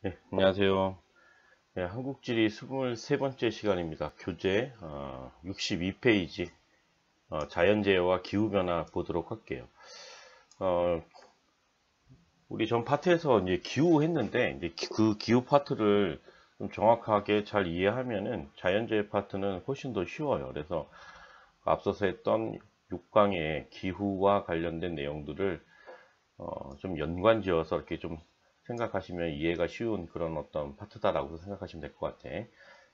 네, 안녕하세요. 네, 한국지리 23번째 시간입니다. 교재 62페이지 자연재해와 기후변화 보도록 할게요. 어, 우리 전 파트에서 이제 기후 했는데 이제 그 기후 파트를 좀 정확하게 잘 이해하면은 자연재해 파트는 훨씬 더 쉬워요. 그래서 앞서서 했던 6강의 기후와 관련된 내용들을 좀 연관지어서 이렇게 좀 생각하시면 이해가 쉬운 그런 어떤 파트다라고 생각하시면 될 것 같아.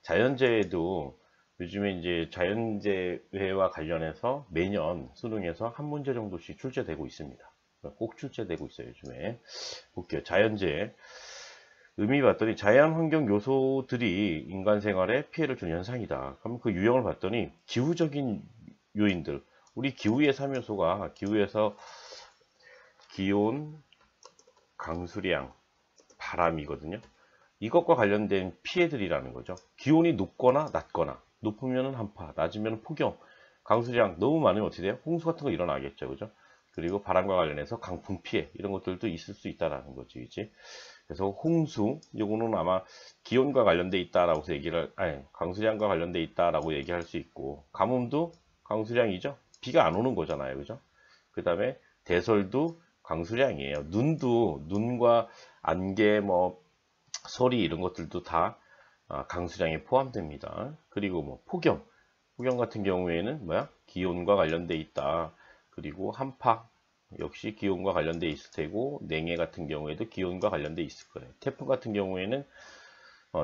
자연재해도 요즘에 이제 자연재해와 관련해서 매년 수능에서 한 문제 정도씩 출제되고 있습니다. 꼭 출제되고 있어요, 요즘에. 볼게요. 자연재해. 의미 봤더니 자연환경 요소들이 인간 생활에 피해를 주는 현상이다. 그럼 그 유형을 봤더니 기후적인 요인들. 우리 기후의 3요소가 기후에서 기온, 강수량, 바람이거든요. 이것과 관련된 피해들이라는 거죠. 기온이 높거나 낮거나, 높으면 한파, 낮으면 폭염, 강수량 너무 많으면 어떻게 돼요? 홍수 같은 거 일어나겠죠. 그죠? 그리고 바람과 관련해서 강풍 피해, 이런 것들도 있을 수 있다라는 거지. 그지? 그래서 홍수, 요거는 아마 기온과 관련돼 있다라고 얘기를, 아니, 강수량과 관련돼 있다라고 얘기할 수 있고, 가뭄도 강수량이죠. 비가 안 오는 거잖아요. 그죠? 그 다음에 대설도 강수량이에요. 눈과 안개, 뭐 소리 이런 것들도 다 강수량에 포함됩니다. 그리고 뭐 폭염 같은 경우에는 뭐야? 기온과 관련돼 있다. 그리고 한파 역시 기온과 관련돼 있을 테고, 냉해 같은 경우에도 기온과 관련돼 있을 거예요. 태풍 같은 경우에는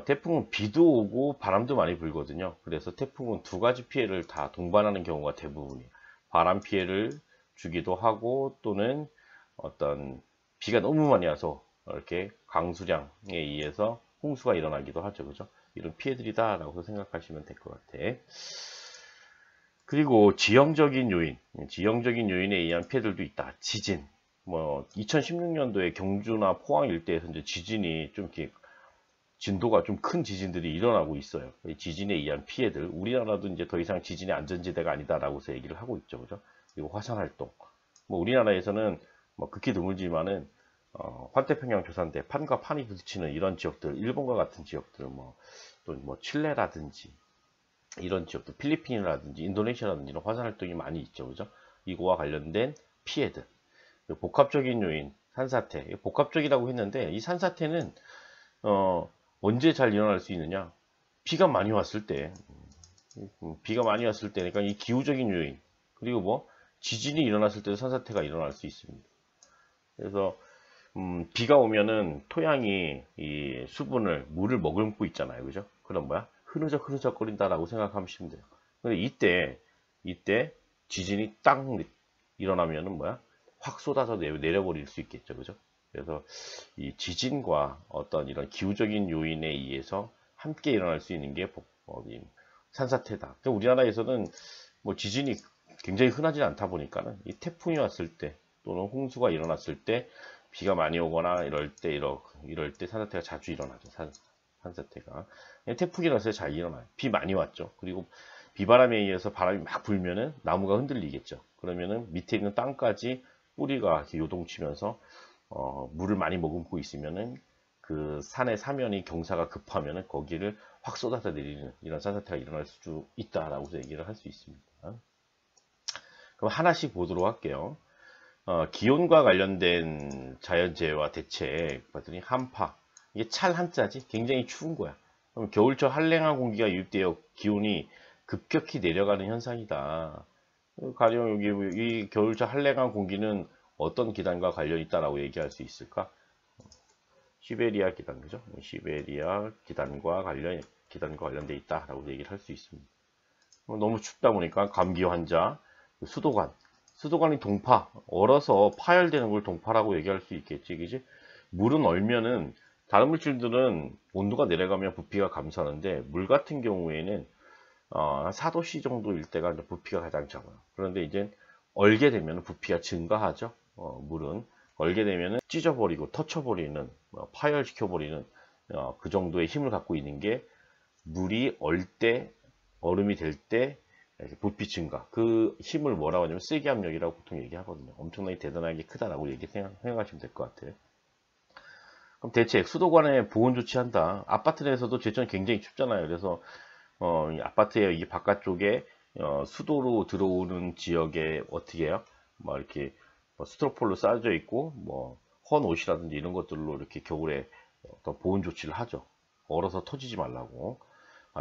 태풍은 비도 오고 바람도 많이 불거든요. 그래서 태풍은 두 가지 피해를 다 동반하는 경우가 대부분이에요. 바람 피해를 주기도 하고, 또는 어떤 비가 너무 많이 와서 이렇게 강수량에 의해서 홍수가 일어나기도 하죠. 그죠? 이런 피해들이다라고 생각하시면 될 것 같아. 그리고 지형적인 요인에 의한 피해들도 있다. 지진. 뭐 2016년도에 경주나 포항 일대에서 이제 지진이 좀 이렇게 진도가 좀 큰 지진들이 일어나고 있어요. 지진에 의한 피해들. 우리나라도 이제 더 이상 지진의 안전지대가 아니다라고서 얘기를 하고 있죠. 그죠? 그리고 화산활동. 뭐 우리나라에서는 뭐 극히 드물지만은 환태평양 조산대, 판과 판이 부딪히는 이런 지역들, 일본과 같은 지역들, 뭐 또 뭐 칠레라든지 이런 지역들, 필리핀이라든지 인도네시아라든지 이런 화산활동이 많이 있죠. 그죠? 이거와 관련된 피해들. 복합적인 요인, 산사태. 복합적이라고 했는데 이 산사태는 어, 언제 잘 일어날 수 있느냐? 비가 많이 왔을 때, 비가 많이 왔을 때, 그러니까 이 기후적인 요인, 그리고 뭐 지진이 일어났을 때도 산사태가 일어날 수 있습니다. 그래서 비가 오면은 토양이 이 수분을 물을 머금고 있잖아요, 그죠? 그럼 뭐야? 흐느적거린다라고 생각하시면 돼요. 근데 이때 지진이 딱 일어나면은 뭐야? 확 쏟아져 내려버릴 수 있겠죠, 그죠? 그래서 이 지진과 어떤 이런 기후적인 요인에 의해서 함께 일어날 수 있는 게 산사태다. 우리나라에서는 뭐 지진이 굉장히 흔하지 않다 보니까는 이 태풍이 왔을 때 또는 홍수가 일어났을 때 비가 많이 오거나 이럴 때 산사태가 자주 일어나죠. 산사태가. 태풍이 일어났을 때 잘 일어나요. 비 많이 왔죠. 그리고 비바람에 의해서 바람이 막 불면은 나무가 흔들리겠죠. 그러면은 밑에 있는 땅까지 뿌리가 요동치면서 물을 많이 머금고 있으면은 그 산의 사면이 경사가 급하면은 거기를 확 쏟아져 내리는 이런 산사태가 일어날 수 있다라고 얘기를 할 수 있습니다. 그럼 하나씩 보도록 할게요. 기온과 관련된 자연재해와 대책 봤더니 한파. 이게 찰 한자지 굉장히 추운 거야. 그럼 겨울철 한랭한 공기가 유입되어 기온이 급격히 내려가는 현상이다. 가령 여기 이 겨울철 한랭한 공기는 어떤 기단과 관련이 있다라고 얘기할 수 있을까? 시베리아 기단, 그죠? 시베리아 기단과 관련돼 있다라고 얘기를 할 수 있습니다. 너무 춥다 보니까 감기 환자, 수도관이 얼어서 파열되는 걸 동파라고 얘기할 수 있겠지, 그지? 물은 얼면은 다른 물질들은 온도가 내려가면 부피가 감소하는데 물 같은 경우에는 4도씨 정도일 때가 부피가 가장 적어요. 그런데 이제 얼게 되면 부피가 증가하죠. 물은 얼게 되면 찢어버리고 터쳐버리는, 파열시켜버리는 그 정도의 힘을 갖고 있는 게 물이 얼음이 될 때 부피 증가. 그 힘을 뭐라고 하냐면 세기압력이라고 보통 얘기하거든요. 엄청나게 대단하게 크다라고 생각하시면 될 것 같아요. 그럼 대책, 수도관에 보온 조치한다. 아파트 내에서도 제천 굉장히 춥잖아요. 그래서 이 아파트의 이 바깥쪽에 수도로 들어오는 지역에 어떻게 해요? 뭐 이렇게 뭐 스티로폴로 쌓여져 있고 뭐 헌 옷이라든지 이런 것들로 이렇게 겨울에 어떤 보온 조치를 하죠. 얼어서 터지지 말라고.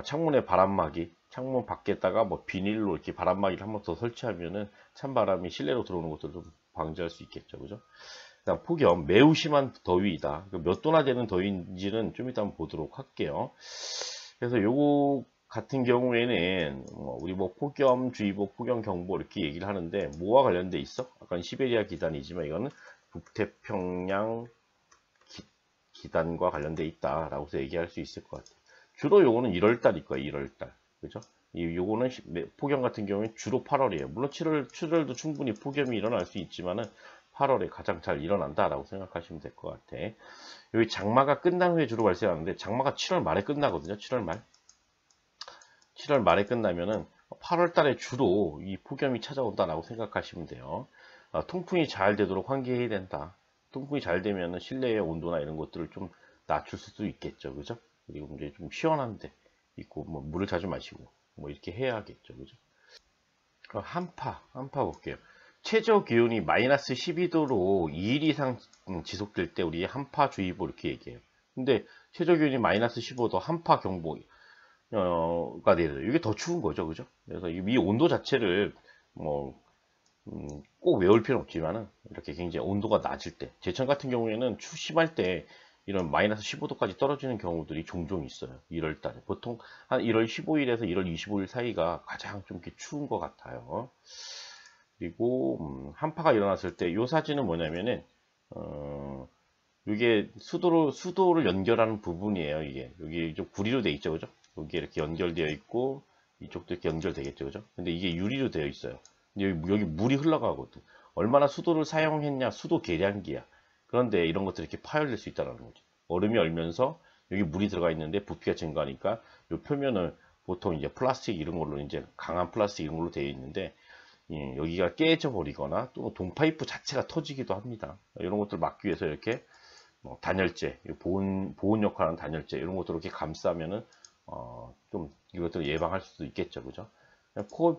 창문에 바람막이, 창문 밖에다가 뭐 비닐로 이렇게 바람막이를 한 번 더 설치하면은 찬바람이 실내로 들어오는 것들을 좀 방지할 수 있겠죠. 그죠? 그다음 폭염, 매우 심한 더위이다. 몇 도나 되는 더위인지는 좀 이따 한번 보도록 할게요. 그래서 요거 같은 경우에는 우리 뭐 폭염주의보, 폭염경보 이렇게 얘기를 하는데 뭐와 관련돼 있어? 아까 시베리아 기단이지만 이거는 북태평양 기단과 관련돼 있다라고 해서 얘기할 수 있을 것 같아요. 주로 요거는 1월달일 거예요. 1월달. 그죠? 요거는 폭염 같은 경우는 주로 8월이에요. 물론 7월도 충분히 폭염이 일어날 수 있지만은 8월에 가장 잘 일어난다라고 생각하시면 될 것 같아. 여기 장마가 끝난 후에 주로 발생하는데 장마가 7월 말에 끝나거든요. 7월 말. 7월 말에 끝나면은 8월 달에 주로 이 폭염이 찾아온다라고 생각하시면 돼요. 통풍이 잘 되도록 환기해야 된다. 통풍이 잘 되면은 실내의 온도나 이런 것들을 좀 낮출 수도 있겠죠. 그죠? 그리고 이제 좀 시원한데 있고 뭐 물을 자주 마시고 뭐 이렇게 해야겠죠. 그죠? 그럼 한파 볼게요. 최저 기온이 마이너스 12도로 2일 이상 지속될 때 우리 한파주의보 이렇게 얘기해요. 근데 최저 기온이 마이너스 15도 한파경보가 돼요. 이게 더 추운 거죠. 그죠? 그래서 이 온도 자체를 뭐 꼭 외울 필요는 없지만은 이렇게 굉장히 온도가 낮을 때, 제천 같은 경우에는 심할 때 이런 마이너스 15도까지 떨어지는 경우들이 종종 있어요. 1월 달에. 보통 한 1월 15일에서 1월 25일 사이가 가장 좀 이렇게 추운 것 같아요. 그리고 한파가 일어났을 때 이 사진은 뭐냐면은 이게 수도를 연결하는 부분이에요. 이게 여기 좀 구리로 되어 있죠, 그죠? 여기 이렇게 연결되어 있고 이쪽도 이렇게 연결되겠죠, 그죠? 근데 이게 유리로 되어 있어요. 근데 여기 물이 흘러가거든. 얼마나 수도를 사용했냐, 수도 계량기야. 그런데 이런 것들이 이렇게 파열될 수 있다는 거죠. 얼음이 얼면서 여기 물이 들어가 있는데 부피가 증가하니까 이 표면을 보통 이제 플라스틱 이런 걸로 이제 강한 플라스틱 이런 걸로 되어 있는데 여기가 깨져 버리거나 또 동파이프 자체가 터지기도 합니다. 이런 것들 막기 위해서 이렇게 단열재, 보온 역할하는 단열재 이런 것들을 이렇게 감싸면은 좀 이것들을 예방할 수도 있겠죠, 그죠?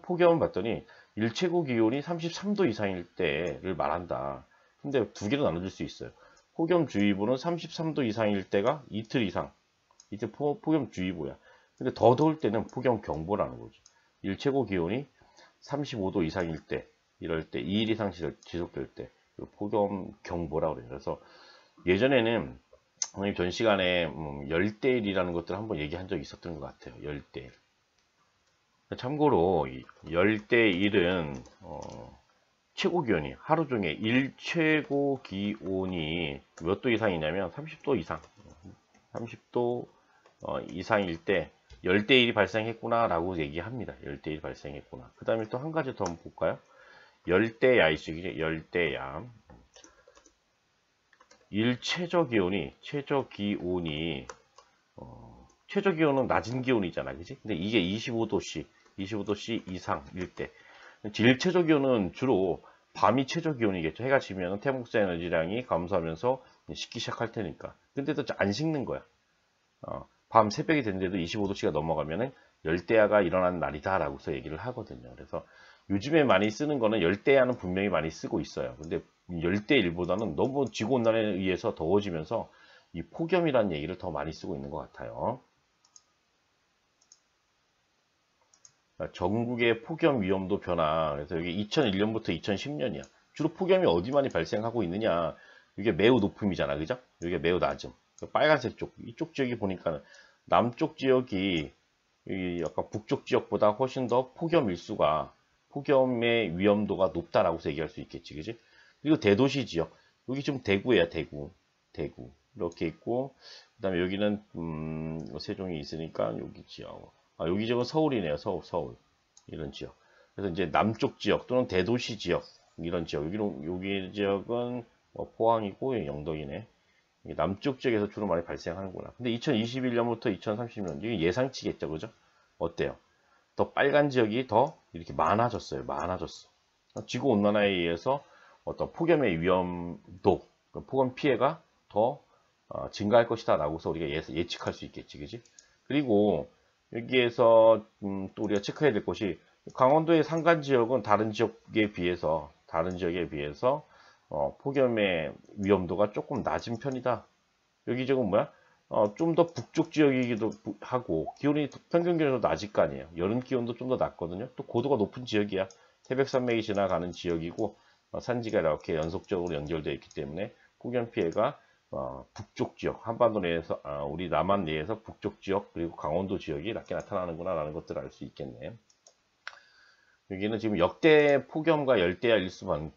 폭염을 봤더니 일최고 기온이 33도 이상일 때를 말한다. 근데 두 개로 나눠질 수 있어요. 폭염주의보는 33도 이상일 때가 이틀 이상, 이때 폭염주의보야. 근데 더 더울 때는 폭염경보라는 거죠. 일최고 기온이 35도 이상일 때, 이럴 때 2일 이상 지속될 때 폭염경보라고 그래요. 그래서 예전에는 선생님 전 시간에 열대일이라는 것들을 한번 얘기한 적이 있었던 것 같아요. 열대일. 참고로 열대일은 최고 기온이 하루 중에 일최고 기온이 몇 도 이상이냐면 30도 이상, 30도 이상일 때 열대일이 발생했구나 라고 얘기합니다. 열대일 발생했구나. 그 다음에 또 한 가지 더 한번 볼까요? 열대야 있죠. 열대야. 최저 기온은 낮은 기온이잖아, 그지? 근데 이게 25도씨 이상일 때, 질 최저 기온은 주로 밤이 최저 기온이겠죠. 해가 지면 태양국사 에너지량이 감소하면서 식기 시작할 테니까. 근데도 안 식는 거야. 밤 새벽이 됐는데도 25도씨가 넘어가면은 열대야가 일어난 날이다라고서 얘기를 하거든요. 그래서 요즘에 많이 쓰는 거는 열대야는 분명히 많이 쓰고 있어요. 근데 열대일보다는 너무 지구온난화에 의해서 더워지면서 이 폭염이라는 얘기를 더 많이 쓰고 있는 것 같아요. 전국의 폭염 위험도 변화. 그래서 여기 2001년부터 2010년이야. 주로 폭염이 어디 많이 발생하고 있느냐. 이게 매우 높음이잖아. 그죠? 이게 매우 낮음. 빨간색 쪽. 이쪽 지역이 보니까 남쪽 지역이 약간 북쪽 지역보다 훨씬 더 폭염의 위험도가 높다라고 얘기할 수 있겠지. 그지? 그리고 대도시 지역. 여기 지금 대구야, 대구. 이렇게 있고, 그 다음에 여기는, 세종이 있으니까 여기 지역. 여기 지역은 서울이네요. 서울. 이런 지역. 그래서 이제 남쪽 지역 또는 대도시 지역. 이런 지역. 여기 지역은 뭐 포항이고, 영덕이네. 남쪽 지역에서 주로 많이 발생하는구나. 근데 2021년부터 2030년, 이게 예상치겠죠. 그죠? 어때요? 더 빨간 지역이 더 이렇게 많아졌어요. 지구온난화에 의해서 어떤 폭염의 위험도, 폭염 피해가 더 증가할 것이다 라고서 우리가 예측할 수 있겠지, 그지? 그리고 여기에서 또 우리가 체크해야 될 것이 강원도의 산간 지역은 다른 지역에 비해서 폭염의 위험도가 조금 낮은 편이다. 여기 지금 뭐야? 좀 더 북쪽 지역이기도 하고 기온이 평균 기온이 더 낮을 거 아니에요. 여름 기온도 좀 더 낮거든요. 또 고도가 높은 지역이야. 태백산맥이 지나가는 지역이고 산지가 이렇게 연속적으로 연결되어 있기 때문에 폭염 피해가 북쪽 지역, 한반도 내에서 우리 남한 내에서 북쪽 지역 그리고 강원도 지역이 낮게 나타나는구나 라는 것들을 알 수 있겠네. 여기는 지금 역대 폭염과 열대야 일수가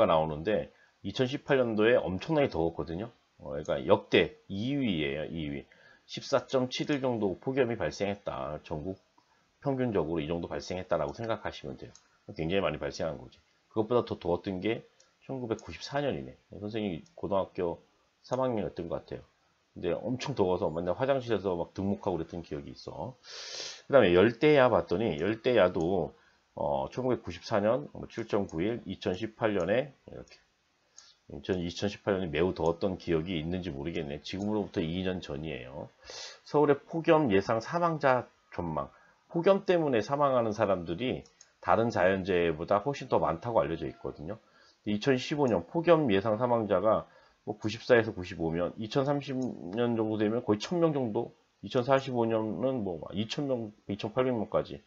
나오는데 2018년도에 엄청나게 더웠거든요. 그러니까 역대 2위예요. 2위. 14.7일 정도 폭염이 발생했다. 전국 평균적으로 이 정도 발생했다라고 생각하시면 돼요. 굉장히 많이 발생한 거지. 그것보다 더 더웠던 게 1994년이네. 선생님이 고등학교 3학년이었던 것 같아요. 근데 엄청 더워서 맨날 화장실에서 막 등목하고 그랬던 기억이 있어. 그 다음에 열대야 봤더니 열대야도 1994년 7.9일, 2018년에 이렇게 2018년이 매우 더웠던 기억이 있는지 모르겠네. 지금으로부터 2년 전이에요. 서울의 폭염 예상 사망자 전망. 폭염 때문에 사망하는 사람들이 다른 자연재해보다 훨씬 더 많다고 알려져 있거든요. 2015년 폭염 예상 사망자가 94에서 95면 2030년 정도 되면 거의 1000명 정도, 2045년은 2000명, 2800명까지,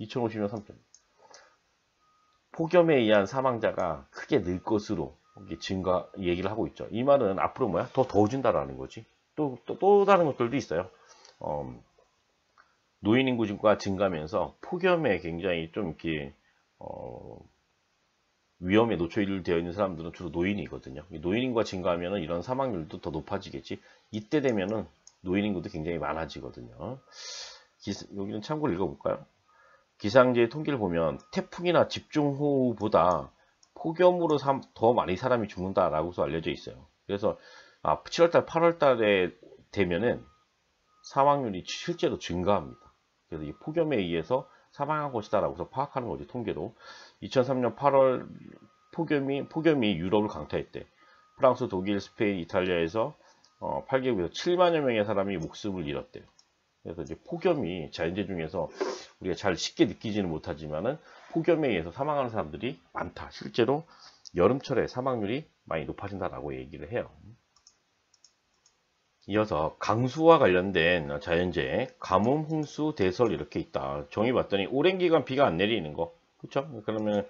2050년 3000명. 폭염에 의한 사망자가 크게 늘 것으로 증가 얘기를 하고 있죠. 이 말은 앞으로 뭐야? 더 더워진다라는 거지. 또 다른 것들도 있어요. 노인 인구가 증가하면서 폭염에 굉장히 좀 이렇게 위험에 노출되어 있는 사람들은 주로 노인이거든요. 노인 인구가 증가하면 이런 사망률도 더 높아지겠지. 이때 되면은 노인 인구도 굉장히 많아지거든요. 여기는 참고로 읽어볼까요? 기상재해 통계를 보면 태풍이나 집중호우보다 폭염으로 더 많이 사람이 죽는다라고서 알려져 있어요. 그래서 7월달, 8월달에 되면은 사망률이 실제로 증가합니다. 그래서 이 폭염에 의해서 사망한 것이다라고서 파악하는 거지, 통계로. 2003년 8월 폭염이 유럽을 강타했대. 프랑스, 독일, 스페인, 이탈리아에서 8개국에서 7만여 명의 사람이 목숨을 잃었대요. 그래서 이제 폭염이 자연재해 중에서 우리가 잘 쉽게 느끼지는 못하지만은 폭염에 의해서 사망하는 사람들이 많다. 실제로 여름철에 사망률이 많이 높아진다라고 얘기를 해요. 이어서 강수와 관련된 자연재해, 가뭄, 홍수, 대설 이렇게 있다. 정의 봤더니 오랜 기간 비가 안 내리는 거, 그렇죠? 그러면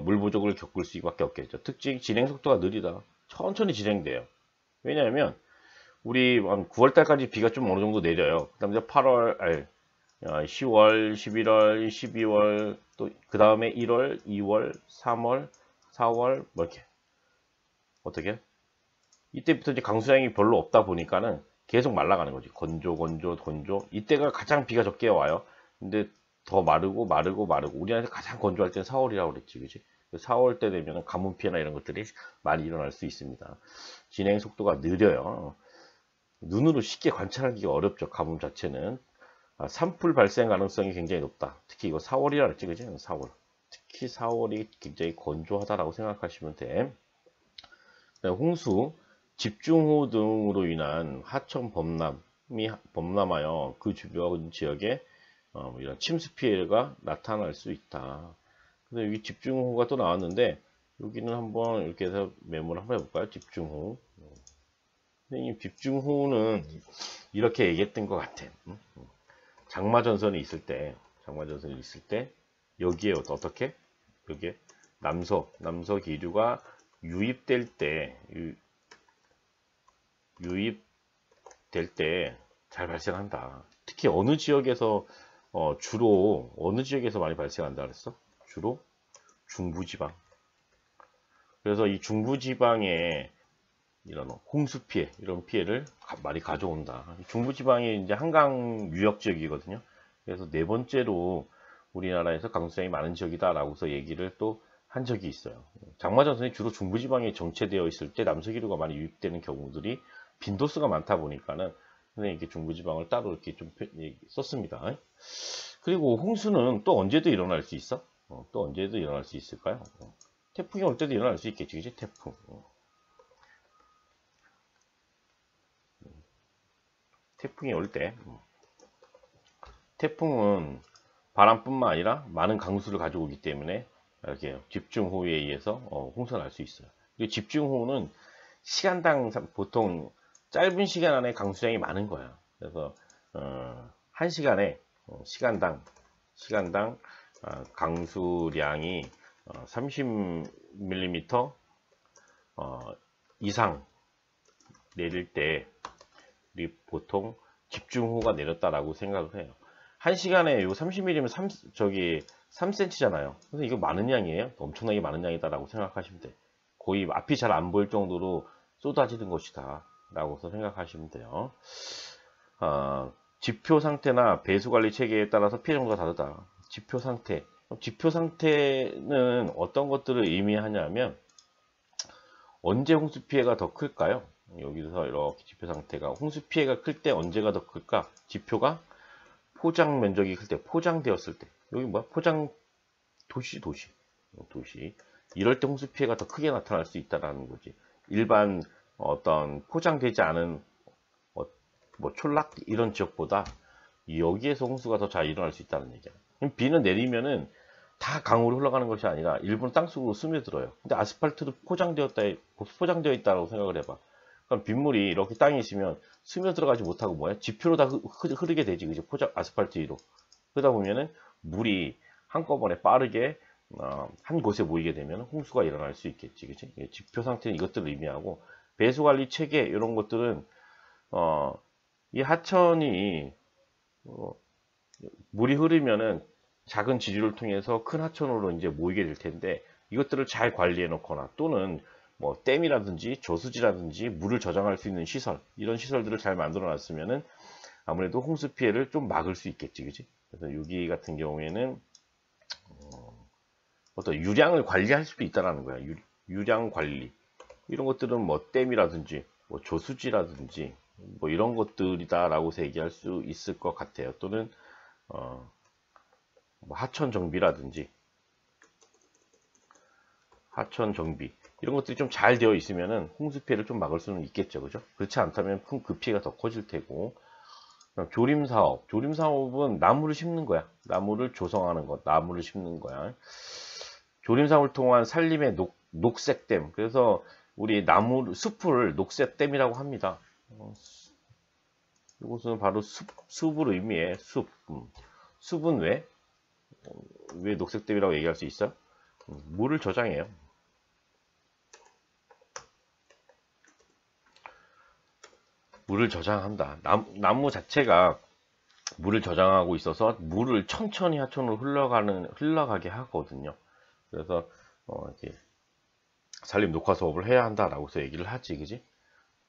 물 부족을 겪을 수밖에 없겠죠. 특징 진행 속도가 느리다. 천천히 진행돼요. 왜냐하면 우리 9월달까지 비가 좀 어느 정도 내려요. 그 다음에 8월, 10월, 11월, 12월, 또 그 다음에 1월, 2월, 3월, 4월, 뭐 이렇게 어떻게? 이때부터 이제 강수량이 별로 없다 보니까는 계속 말라가는 거지. 건조. 이때가 가장 비가 적게 와요. 근데 더 마르고. 우리나라에서 가장 건조할 때는 4월이라고 그랬지, 그지? 4월 때 되면 가뭄 피해나 이런 것들이 많이 일어날 수 있습니다. 진행 속도가 느려요. 눈으로 쉽게 관찰하기가 어렵죠. 가뭄 자체는. 산불 발생 가능성이 굉장히 높다. 특히 이거 4월이라 그랬지, 그지? 4월. 특히 4월이 굉장히 건조하다라고 생각하시면 돼. 홍수, 집중호우 등으로 인한 하천 범람하여 그 주변 지역에 이런 침수 피해가 나타날 수 있다. 근데 여기 집중호우가 또 나왔는데 여기는 한번 이렇게 해서 메모를 한번 해볼까요? 집중호우. 선생님, 집중호우는 이렇게 얘기했던 것 같아. 장마전선이 있을 때 여기에 어떻게? 여기에 남서 기류가 유입될 때 잘 발생한다. 특히 어느 지역에서 주로 어느 지역에서 많이 발생한다 그랬어? 주로 중부지방. 그래서 이 중부지방에 이런 홍수 피해, 이런 피해를 많이 가져온다. 중부지방이 이제 한강 유역 지역이거든요. 그래서 네 번째로 우리나라에서 강수량이 많은 지역이다라고서 얘기를 또 한 적이 있어요. 장마전선이 주로 중부지방에 정체되어 있을 때 남서기류가 많이 유입되는 경우들이 빈도수가 많다 보니까는 이렇게 중부지방을 따로 이렇게 좀 썼습니다. 그리고 홍수는 또 언제도 일어날 수 있어? 또 언제도 일어날 수 있을까요? 태풍이 올 때도 일어날 수 있겠지, 그치? 태풍. 태풍이 올 때. 태풍은 바람뿐만 아니라 많은 강수를 가지고 오기 때문에 이렇게 집중호우에 의해서 홍수가 날 수 있어요. 그리고 집중호우는 시간당 보통 짧은 시간 안에 강수량이 많은 거야. 그래서 1시간에 시간당 강수량이 30mm 이상 내릴 때 우리 보통 집중호우가 내렸다라고 생각을 해요. 1시간에 요 30mm면 3cm잖아요. 그래서 이거 많은 양이에요. 엄청나게 많은 양이다라고 생각하시면 돼요. 거의 앞이 잘 안 보일 정도로 쏟아지는 것이다 라고 생각하시면 돼요. 지표 상태나 배수 관리 체계에 따라서 피해 정도가 다르다. 지표 상태는 어떤 것들을 의미하냐면 언제 홍수 피해가 더 클까요? 여기서 이렇게 지표 상태가 홍수 피해가 클 때 언제가 더 클까? 지표가 포장 면적이 클 때, 포장되었을 때. 여기 뭐야? 포장 도시. 이럴 때 홍수 피해가 더 크게 나타날 수 있다라는 거지. 일반 어떤 포장되지 않은 뭐 촌락 이런 지역보다 여기에서 홍수가 더 잘 일어날 수 있다는 얘기야. 비는 내리면은 다 강으로 흘러가는 것이 아니라 일부는 땅속으로 스며들어요. 근데 아스팔트도 포장되어 있다고 생각을 해봐. 그럼 빗물이 이렇게 땅에 있으면 스며들어가지 못하고 뭐야? 지표로 다 흐르게 되지, 그지? 아스팔트 위로. 그러다 보면은 물이 한꺼번에 빠르게 한 곳에 모이게 되면 홍수가 일어날 수 있겠지, 그지? 지표 상태는 이것들을 의미하고, 배수 관리 체계 이런 것들은 이 하천이 물이 흐르면은 작은 지류를 통해서 큰 하천으로 이제 모이게 될 텐데, 이것들을 잘 관리해 놓거나 또는 뭐 댐이라든지 저수지라든지 물을 저장할 수 있는 시설, 이런 시설들을 잘 만들어 놨으면은 아무래도 홍수 피해를 좀 막을 수 있겠지, 그지? 그래서 여기 같은 경우에는 어떤 유량을 관리할 수도 있다라는 거야. 유량 관리 이런 것들은 뭐 댐이라든지 뭐 저수지라든지 뭐 이런 것들이다라고 얘기할 수 있을 것 같아요. 또는 뭐 하천 정비라든지 하천 정비 이런 것들이 좀 잘 되어 있으면은 홍수 피해를 좀 막을 수는 있겠죠, 그죠? 그렇지 않다면 그 피해가 더 커질 테고. 조림 사업은 나무를 심는 거야. 나무를 조성하는 것, 나무를 심는 거야. 조림 사업을 통한 산림의 녹색댐. 그래서 우리 숲을 녹색댐이라고 합니다. 이것은 바로 숲을 의미해. 숲은 왜 녹색댐이라고 얘기할 수 있어? 물을 저장해요. 물을 저장한다. 나무 자체가 물을 저장하고 있어서 물을 천천히 하천으로 흘러가게 하거든요. 그래서 이렇게 산림 녹화 사업을 해야 한다라고 해서 얘기를 하지, 그지?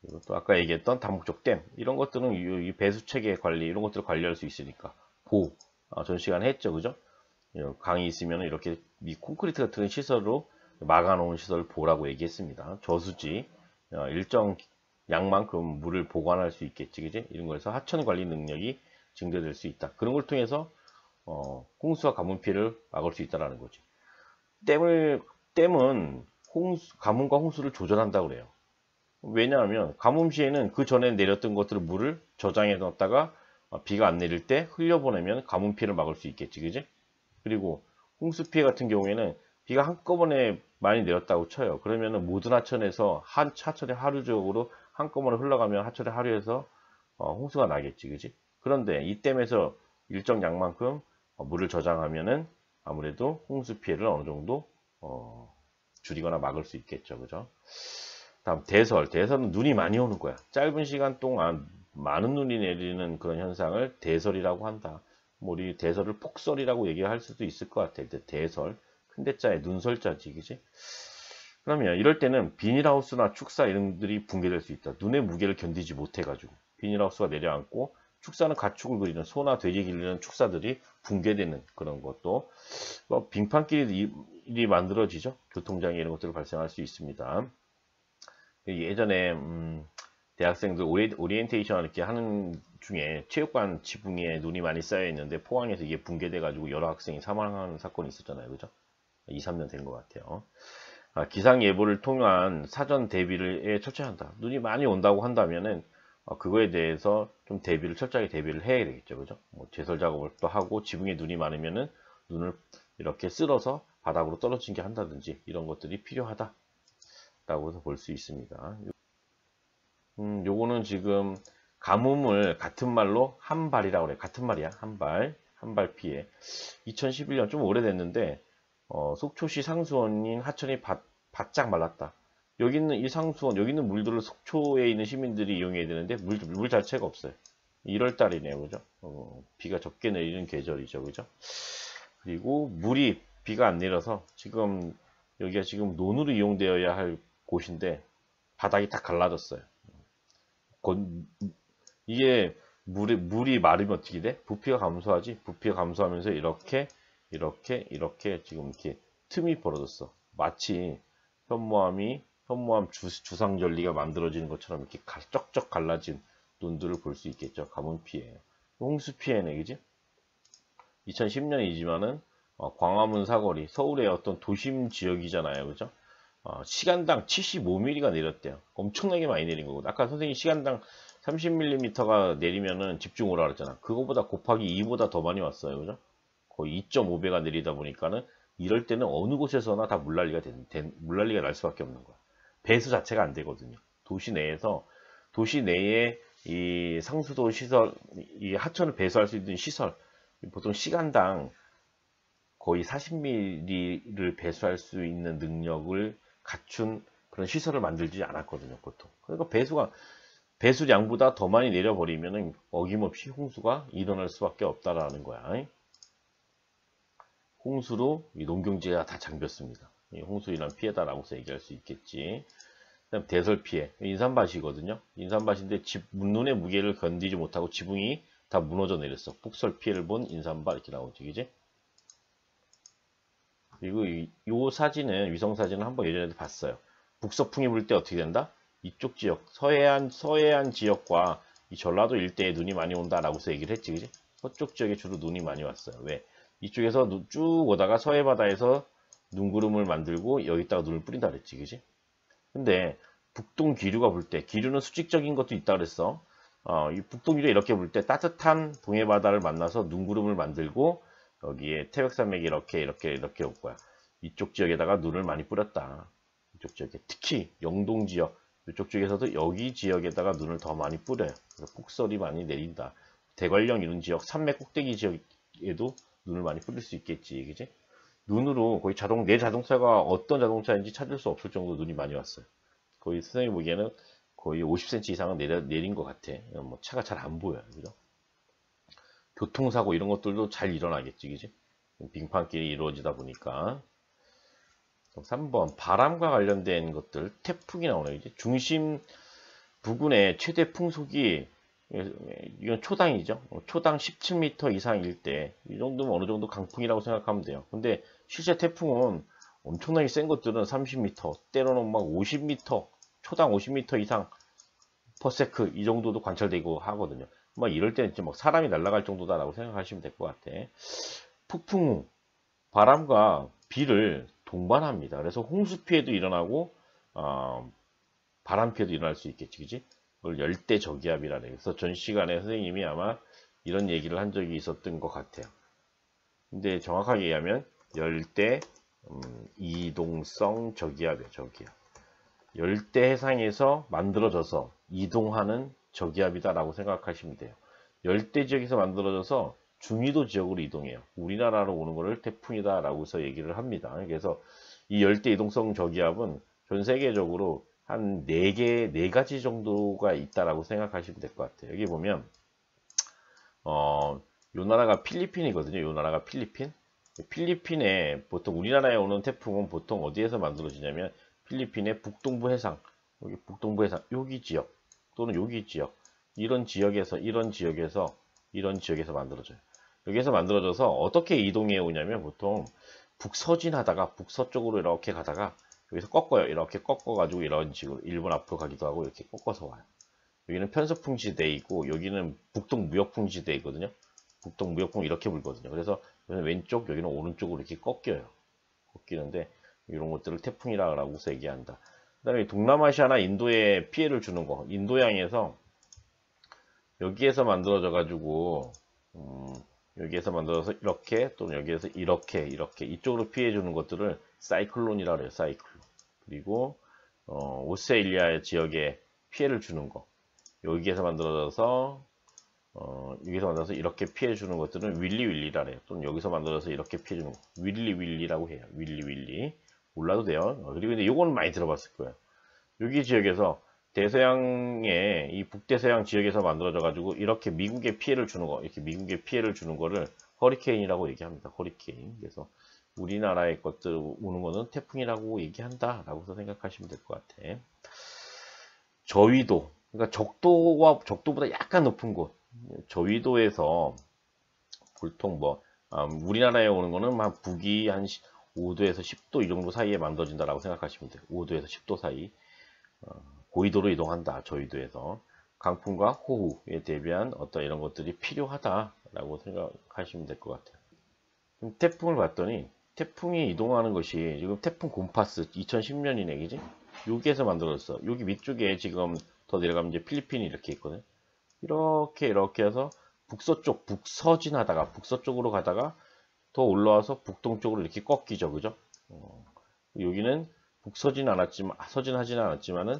그리고 또 아까 얘기했던 다목적 댐 이런 것들은 이 배수 체계 관리 이런 것들을 관리할 수 있으니까 전 시간에 했죠, 그죠? 강이 있으면 이렇게 이 콘크리트 같은 시설로 막아놓은 시설을 보라고 얘기했습니다. 저수지 일정 양만큼 물을 보관할 수 있겠지, 그지? 이런 거에서 하천 관리 능력이 증대될 수 있다. 그런 걸 통해서 홍수와 가뭄 피해를 막을 수 있다라는 거지. 댐은 가뭄과 홍수를 조절한다고 그래요. 왜냐하면 가뭄 시에는 그 전에 내렸던 것들을 물을 저장해 놨다가 비가 안 내릴 때 흘려보내면 가뭄 피해를 막을 수 있겠지, 그지? 그리고 홍수 피해 같은 경우에는 비가 한꺼번에 많이 내렸다고 쳐요. 그러면은 모든 하천에서 하천에 하루적으로 한꺼번에 흘러가면 하천에 하루에서 홍수가 나겠지, 그지? 그런데 이 댐에서 일정 양만큼 물을 저장하면은 아무래도 홍수 피해를 어느 정도 줄이거나 막을 수 있겠죠, 그죠? 다음 대설은 눈이 많이 오는 거야. 짧은 시간 동안 많은 눈이 내리는 그런 현상을 대설이라고 한다. 뭐 우리 대설을 폭설이라고 얘기할 수도 있을 것 같아. 대설 큰 대자에 눈설자지, 그지? 그러면 이럴 때는 비닐하우스나 축사 이런 것들이 붕괴될 수 있다. 눈의 무게를 견디지 못해가지고 비닐하우스가 내려앉고 축사는 가축을 그리는 소나 돼지 기르는 축사들이 붕괴되는 그런 것도 빙판길이 만들어지죠. 교통장애 이런 것들이 발생할 수 있습니다. 예전에 대학생들 오리엔테이션 이렇게 하는 중에 체육관 지붕에 눈이 많이 쌓여 있는데 포항에서 이게 붕괴돼 가지고 여러 학생이 사망하는 사건이 있었잖아요, 그죠? 2, 3년 된 것 같아요. 기상 예보를 통한 사전 대비를 철저히 한다. 눈이 많이 온다고 한다면은 그거에 대해서 좀 철저하게 대비를 해야 되겠죠. 그죠? 뭐 제설 작업을 또 하고 지붕에 눈이 많으면은 눈을 이렇게 쓸어서 바닥으로 떨어지게 한다든지 이런 것들이 필요하다라고 볼 수 있습니다. 요거는 지금 가뭄을 같은 말로 한발이라고 그래. 같은 말이야. 한발 피해. 2011년 좀 오래됐는데 속초시 상수원인 하천이 바짝 말랐다. 여기 있는 이 상수원, 여기 있는 물들을 속초에 있는 시민들이 이용해야 되는데 물 자체가 없어요. 1월 달이네요. 그죠? 비가 적게 내리는 계절이죠. 그죠? 그리고 비가 안 내려서 지금 여기가 지금 논으로 이용되어야 할 곳인데 바닥이 다 갈라졌어요. 이게 물이 마르면 어떻게 돼? 부피가 감소하지. 부피가 감소하면서 이렇게 지금 이렇게 틈이 벌어졌어. 마치 현무암 주상절리가 만들어지는 것처럼 이렇게 쩍쩍 갈라진 눈들을 볼 수 있겠죠. 가뭄 피해, 홍수 피해네, 그지? 2010년이지만은 광화문 사거리, 서울의 어떤 도심 지역이잖아요, 그죠? 시간당 75mm가 내렸대요. 엄청나게 많이 내린 거고. 아까 선생님이 시간당 30mm가 내리면은 집중 오라 그랬잖아. 그거보다 곱하기 2보다 더 많이 왔어요, 그죠? 거의 2.5배가 내리다 보니까는 이럴 때는 어느 곳에서나 다 물난리가 날 수밖에 없는 거야. 배수 자체가 안 되거든요. 도시 내에 이 상수도 시설, 이 하천을 배수할 수 있는 시설, 보통 시간당 거의 40mm를 배수할 수 있는 능력을 갖춘 그런 시설을 만들지 않았거든요, 보통. 그러니까 배수량보다 더 많이 내려버리면 어김없이 홍수가 일어날 수밖에 없다라는 거야. 홍수로 이 농경지가 다 잠겼습니다. 홍수 인한 피해다라고서 얘기할 수 있겠지. 그다음 대설 피해, 인삼밭이거든요. 인삼밭인데 눈의 무게를 견디지 못하고 지붕이 다 무너져 내렸어. 폭설 피해를 본 인삼밭 이렇게 나오지, 그지? 그리고 이 사진은 위성 사진은 한번 예전에도 봤어요. 북서풍이 불 때 어떻게 된다? 이쪽 지역 서해안 지역과 이 전라도 일대에 눈이 많이 온다라고서 얘기를 했지, 그지? 서쪽 지역에 주로 눈이 많이 왔어요. 왜? 이쪽에서 쭉 오다가 서해 바다에서 눈구름을 만들고 여기다가 눈을 뿌린다 그랬지, 그지? 근데 북동 기류가 불 때, 기류는 수직적인 것도 있다 그랬어. 이 북동 기류가 이렇게 불 때 따뜻한 동해 바다를 만나서 눈구름을 만들고 여기에 태백산맥이 이렇게 올 거야. 이쪽 지역에다가 눈을 많이 뿌렸다. 이쪽 지역에 특히 영동 지역 이쪽 지역에서도 여기 지역에다가 눈을 더 많이 뿌려요. 그래서 폭설이 많이 내린다. 대관령 이런 지역, 산맥 꼭대기 지역에도 눈을 많이 뿌릴 수 있겠지, 그지? 눈으로 거의 내 자동차가 어떤 자동차인지 찾을 수 없을 정도 눈이 많이 왔어요. 거의 선생님 보기에는 거의 50cm 이상은 내린 것 같아. 뭐 차가 잘 안 보여요, 그죠? 교통사고 이런 것들도 잘 일어나겠지, 그지? 빙판길이 이루어지다 보니까. 3번 바람과 관련된 것들, 태풍이 나오네요. 이제 중심 부근의 최대 풍속이 이건 초당이죠. 초당 17m 이상일 때 이 정도면 어느 정도 강풍이라고 생각하면 돼요. 근데 실제 태풍은 엄청나게 센 것들은 30m, 때로는 막 50m, 초당 50m 이상 퍼세크 이 정도도 관찰되고 하거든요. 막 이럴 때는 막 사람이 날아갈 정도다라고 생각하시면 될 것 같아. 폭풍우, 바람과 비를 동반합니다. 그래서 홍수 피해도 일어나고 바람 피해도 일어날 수 있겠지, 그지? 그걸 열대 저기압이라 그래요. 그래서 전 시간에 선생님이 아마 이런 얘기를 한 적이 있었던 것 같아요. 근데 정확하게 얘기하면 열대 이동성 저기압이에요, 저기압. 열대 해상에서 만들어져서 이동하는 저기압이다라고 생각하시면 돼요. 열대 지역에서 만들어져서 중위도 지역으로 이동해요. 우리나라로 오는 것을 태풍이다라고 해서 얘기를 합니다. 그래서 이 열대 이동성 저기압은 전 세계적으로 한 4가지 정도가 있다라고 생각하시면 될 것 같아요. 여기 보면 요 나라가 필리핀이거든요. 요 나라가 필리핀. 필리핀에 보통 우리나라에 오는 태풍은 보통 어디에서 만들어지냐면 필리핀의 북동부 해상, 여기 북동부 해상, 여기 지역 또는 여기 지역, 이런 지역에서 만들어져요. 여기에서 만들어져서 어떻게 이동해 오냐면 보통 북서진하다가 북서쪽으로 이렇게 가다가 여기서 꺾어요. 이렇게 꺾어가지고 이런 식으로 일본 앞으로 가기도 하고 이렇게 꺾어서 와요. 여기는 편서풍지대이고 여기는 북동무역풍지대이거든요. 북동무역풍 이렇게 불거든요. 그래서 여기는 왼쪽, 여기는 오른쪽으로 이렇게 꺾여요. 꺾이는데 이런 것들을 태풍이라고 해서 얘기한다. 그 다음에 동남아시아나 인도에 피해를 주는 거. 인도양에서 여기에서 만들어져 가지고 여기에서 만들어서 이렇게 또는 여기에서 이렇게 이쪽으로 피해 주는 것들을 사이클론이라고 해요. 사이클론. 그리고 오세일리아 지역에 피해를 주는 거, 여기에서 만들어져서 여기서 만들어서 이렇게 피해 주는 것들은 윌리윌리라 해요. 또는 여기서 만들어서 이렇게 피해 주는 거 윌리윌리라고 해요. 윌리윌리. 몰라도 돼요. 그리고 근데 요거는 많이 들어봤을 거예요. 여기 지역에서 대서양의 이 북대서양 지역에서 만들어져 가지고 이렇게 미국에 피해를 주는 거, 이렇게 미국에 피해를 주는 거를 허리케인이라고 얘기합니다. 허리케인. 그래서 우리나라의 것들 오는 거는 태풍이라고 얘기한다 라고 생각하시면 될 것 같아. 저위도, 그러니까 적도보다 약간 높은 곳, 저위도에서 보통 우리나라에 오는 거는 한 북위 한 5도에서 10도 이 정도 사이에 만들어진다라고 생각하시면 돼요. 5도에서 10도 사이. 고위도로 이동한다. 저위도에서 강풍과 호우에 대비한 어떤 이런 것들이 필요하다라고 생각하시면 될 것 같아요. 그럼 태풍을 봤더니 태풍이 이동하는 것이 지금 태풍 곰파스 2010년이네, 그지? 여기에서 만들어졌어. 여기 밑쪽에 지금 더 내려가면 이제 필리핀이 이렇게 있거든. 이렇게 해서 북서쪽으로 가다가 더 올라와서 북동쪽으로 이렇게 꺾이죠, 그죠? 여기는 서진하지는 않았지만은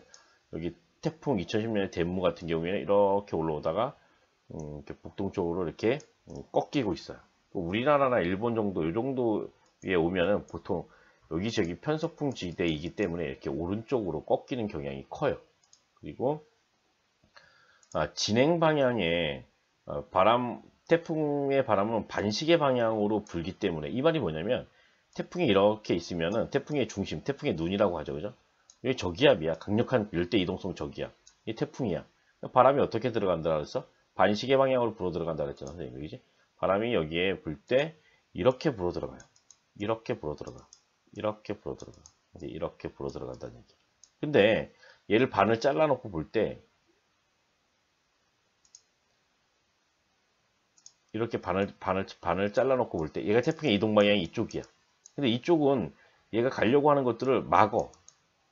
여기 태풍 2010년의 대무 같은 경우에는 이렇게 올라오다가 이렇게 북동쪽으로 이렇게 꺾이고 있어요. 우리나라나 일본 정도 이 정도에 오면은 보통 여기저기 편서풍 지대이기 때문에 이렇게 오른쪽으로 꺾이는 경향이 커요. 그리고 진행 방향에 태풍의 바람은 반시계 방향으로 불기 때문에, 이 말이 뭐냐면 태풍이 이렇게 있으면은 태풍의 중심, 태풍의 눈이라고 하죠, 그죠? 여기 저기압이야. 강력한 열대 이동성 저기압. 이 태풍이야. 바람이 어떻게 들어간다 그랬어? 반시계 방향으로 불어 들어간다 그랬잖아, 선생님. 그지? 바람이 여기에 불 때 이렇게 불어 들어가요. 이렇게 불어 들어가. 이렇게 불어 들어가. 이렇게 불어 들어간다는 얘기. 근데 얘를 반을 잘라놓고 볼 때 이렇게 반을 잘라놓고 볼 때 얘가 태풍의 이동 방향이 이쪽이야. 근데 이쪽은 얘가 가려고 하는 것들을 막어.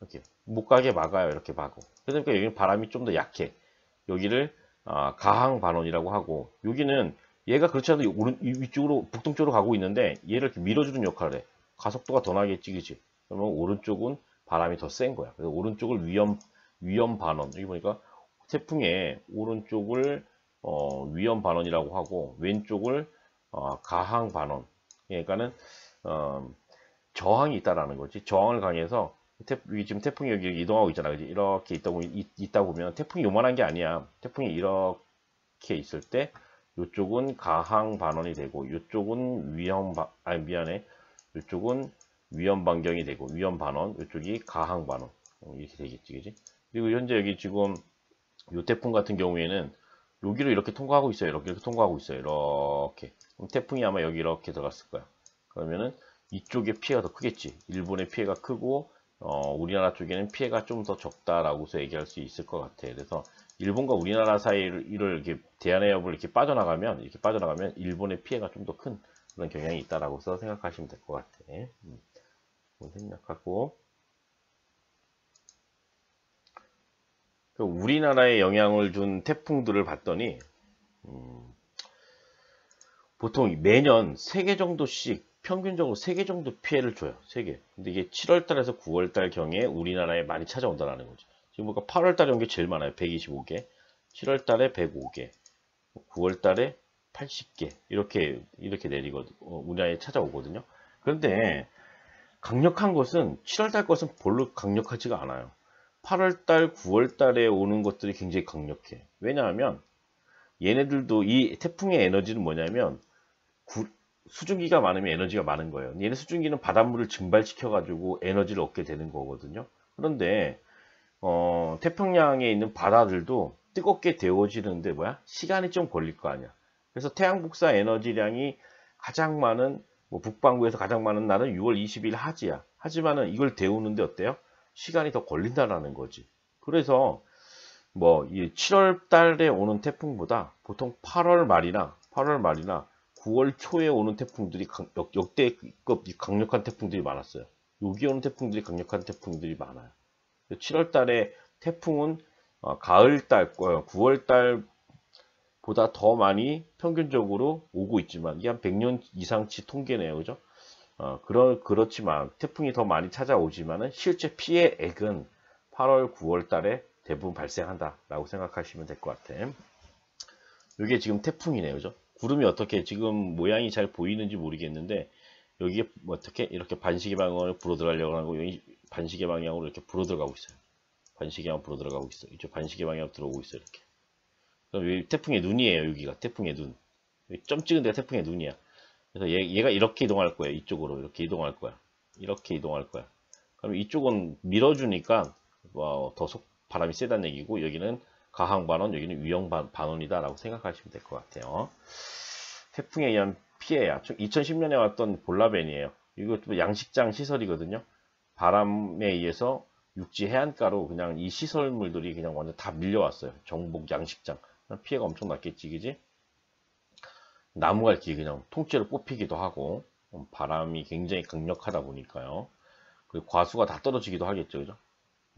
이렇게 못 가게 막아요. 이렇게 막어. 그러니까 여기는 바람이 좀 더 약해. 여기를 가항 반원이라고 하고, 여기는 얘가 그렇지 않아도 위쪽으로 북동쪽으로 가고 있는데 얘를 이렇게 밀어주는 역할을 해. 가속도가 더 나겠지, 그지? 그러면 오른쪽은 바람이 더 센 거야. 그래서 오른쪽을 위험 반원. 여기 보니까 태풍의 오른쪽을 위험 반원이라고 하고 왼쪽을 가항 반원. 그러니까는 저항이 있다라는 거지. 저항을 강해서 지금 태풍이 여기 이동하고 있잖아, 그지? 이렇게 있다 보면 태풍이 요만한 게 아니야. 태풍이 이렇게 있을 때 이쪽은 가항 반원이 되고 이쪽은 이쪽은 위험 반경이 되고 위험 반원, 이쪽이 가항 반원 이렇게 되겠지, 그지? 그리고 현재 여기 지금 이 태풍 같은 경우에는 여기로 이렇게 통과하고 있어요. 이렇게 통과하고 있어요. 이렇게. 그럼 태풍이 아마 여기 이렇게 들어갔을 거야. 그러면은 이쪽에 피해가 더 크겠지. 일본의 피해가 크고 우리나라 쪽에는 피해가 좀 더 적다라고서 얘기할 수 있을 것 같아. 그래서 일본과 우리나라 사이를 이렇게 대한해협을 이렇게 빠져나가면 일본의 피해가 좀 더 큰 그런 경향이 있다라고서 생각하시면 될 것 같아. 생각하고 우리나라에 영향을 준 태풍들을 봤더니 보통 매년 3개 정도씩 평균적으로 3개 정도 피해를 줘요. 3개. 근데 이게 7월달에서 9월달 경에 우리나라에 많이 찾아온다는 거지. 지금 보니까 8월달에 온 게 제일 많아요. 125개. 7월달에 105개. 9월달에 80개. 이렇게 내리거든. 우리나라에 찾아오거든요. 그런데 강력한 것은 7월달 것은 별로 강력하지가 않아요. 8월달, 9월달에 오는 것들이 굉장히 강력해. 왜냐하면 얘네들도 이 태풍의 에너지는 뭐냐면 수증기가 많으면 에너지가 많은 거예요. 얘네 수증기는 바닷물을 증발시켜 가지고 에너지를 얻게 되는 거거든요. 그런데 태평양에 있는 바다들도 뜨겁게 데워지는데 시간이 좀 걸릴 거 아니야. 그래서 태양 복사 에너지량이 가장 많은 북반구에서 가장 많은 날은 6월 20일 하지야. 하지만은 이걸 데우는데 어때요? 시간이 더 걸린다라는 거지. 그래서 이 7월 달에 오는 태풍보다 보통 8월 말이나 9월 초에 오는 태풍들이 역대급 강력한 태풍들이 많았어요. 여기 오는 태풍들이 강력한 태풍들이 많아요. 7월 달에 태풍은 가을 달, 9월 달 보다 더 많이 평균적으로 오고 있지만 이게 한 100년 이상치 통계네요. 그죠? 그렇지만 태풍이 더 많이 찾아오지만은 실제 피해액은 8월, 9월 달에 대부분 발생한다라고 생각하시면 될 것 같아요. 이게 지금 태풍이네요. 그죠? 구름이 어떻게 지금 모양이 잘 보이는지 모르겠는데 여기에 어떻게 이렇게 반시계 방향으로 불어 들어가려고 하고 여기 반시계 방향으로 이렇게 불어 들어가고 있어요. 반시계 방향으로 불어 들어가고 있어요. 이쪽 반시계 방향으로 들어오고 있어요. 이렇게. 그럼 여기 태풍의 눈이에요. 여기가 태풍의 눈. 여기 점 찍은 데가 태풍의 눈이야. 그래서 얘가 이렇게 이동할 거예요. 이쪽으로 이렇게 이동할 거야. 이렇게 이동할 거야. 그럼 이쪽은 밀어주니까 더 바람이 세다는 얘기고 여기는 가항 반원, 여기는 위험 반원이다 라고 생각하시면 될 것 같아요. 태풍에 의한 피해야. 2010년에 왔던 볼라벤이에요. 이것도 양식장 시설이거든요. 바람에 의해서 육지 해안가로 그냥 이 시설물들이 그냥 완전 다 밀려왔어요. 정복 양식장. 피해가 엄청 났겠지, 그지? 나무가 이렇게 그냥 통째로 뽑히기도 하고, 바람이 굉장히 강력하다 보니까요. 그리고 과수가 다 떨어지기도 하겠죠, 그죠?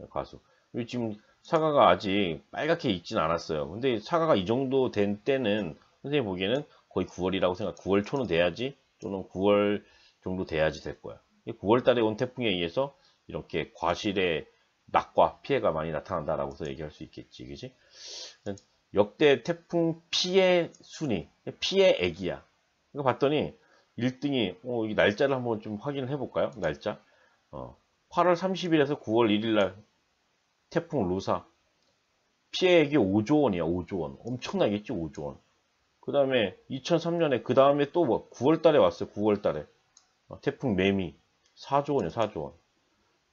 과수. 지금 사과가 아직 빨갛게 익진 않았어요. 근데 사과가 이 정도 된 때는 선생님 보기에는 거의 9월이라고 생각, 9월 초는 돼야지, 또는 9월 정도 돼야지 될 거야. 9월 달에 온 태풍에 의해서 이렇게 과실의 낙과 피해가 많이 나타난다라고 해서 얘기할 수 있겠지, 그지? 역대 태풍 피해 순위, 피해액이야. 이거 봤더니 1등이, 이 날짜를 한번 좀 확인을 해볼까요? 날짜. 8월 30일에서 9월 1일 날 태풍 루사. 피해액이 5조 원이야, 5조 원. 엄청나겠지, 5조 원. 그 다음에 2003년에, 그 다음에 또 뭐, 9월 달에 왔어요, 9월 달에. 태풍 매미. 4조 원이요, 4조 원.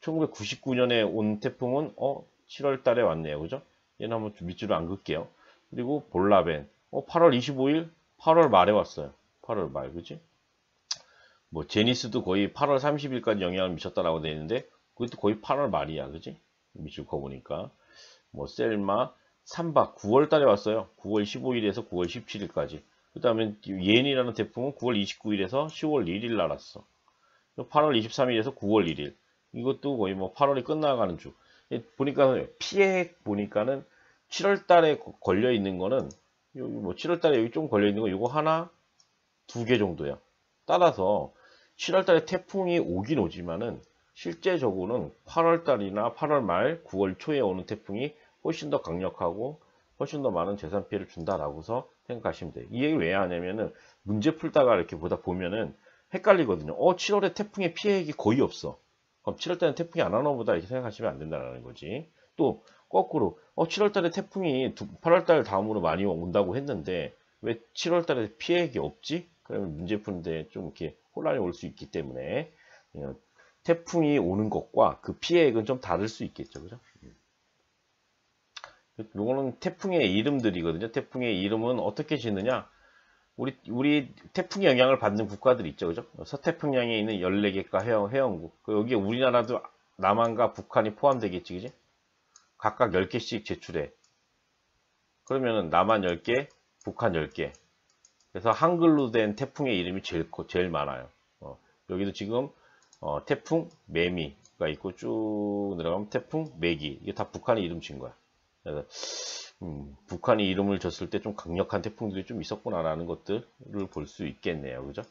1999년에 온 태풍은, 7월 달에 왔네요, 그죠? 얘는 한번 좀 밑줄을 안 긋게요. 그리고 볼라벤. 8월 25일, 8월 말에 왔어요. 8월 말, 그지? 뭐, 제니스도 거의 8월 30일까지 영향을 미쳤다라고 되어 있는데, 그것도 거의 8월 말이야, 그지? 밑줄 커보니까. 뭐, 셀마, 삼박, 9월 달에 왔어요. 9월 15일에서 9월 17일까지. 그 다음에, 예엔이라는 태풍은 9월 29일에서 10월 1일 날 왔어. 8월 23일에서 9월 1일. 이것도 거의 뭐 8월이 끝나가는 주. 보니까, 피해 보니까는 7월 달에 걸려 있는 거는, 여기 뭐 7월 달에 여기 좀 걸려 있는 거, 이거 하나, 2개 정도야. 따라서 7월 달에 태풍이 오긴 오지만은, 실제적으로는 8월 달이나 8월 말, 9월 초에 오는 태풍이 훨씬 더 강력하고, 훨씬 더 많은 재산 피해를 준다라고서 생각하시면 돼요. 이 얘기를 왜 하냐면은, 문제 풀다가 이렇게 보다 보면은, 헷갈리거든요. 7월에 태풍의 피해액이 거의 없어. 그럼 7월 달에 태풍이 안 오나 보다 이렇게 생각하시면 안 된다는 거지. 또 거꾸로 7월 달에 태풍이 8월 달 다음으로 많이 온다고 했는데 왜 7월 달에 피해액이 없지? 그러면 문제 푸는데 좀 이렇게 혼란이 올 수 있기 때문에 태풍이 오는 것과 그 피해액은 좀 다를 수 있겠죠. 그죠? 요거는 태풍의 이름들이거든요. 태풍의 이름은 어떻게 짓느냐? 우리 태풍의 영향을 받는 국가들 있죠, 그죠? 서태평양에 있는 14개가 회원국. 여기에 우리나라도 남한과 북한이 포함되겠지, 그지? 각각 10개씩 제출해. 그러면은 남한 10개, 북한 10개. 그래서 한글로 된 태풍의 이름이 제일 많아요. 여기도 지금 태풍 매미가 있고 쭉 내려가면 태풍 매기. 이게 다 북한이 이름 진 거야. 그래서 북한이 이름을 줬을 때 좀 강력한 태풍들이 좀 있었구나라는 것들을 볼 수 있겠네요. 그죠?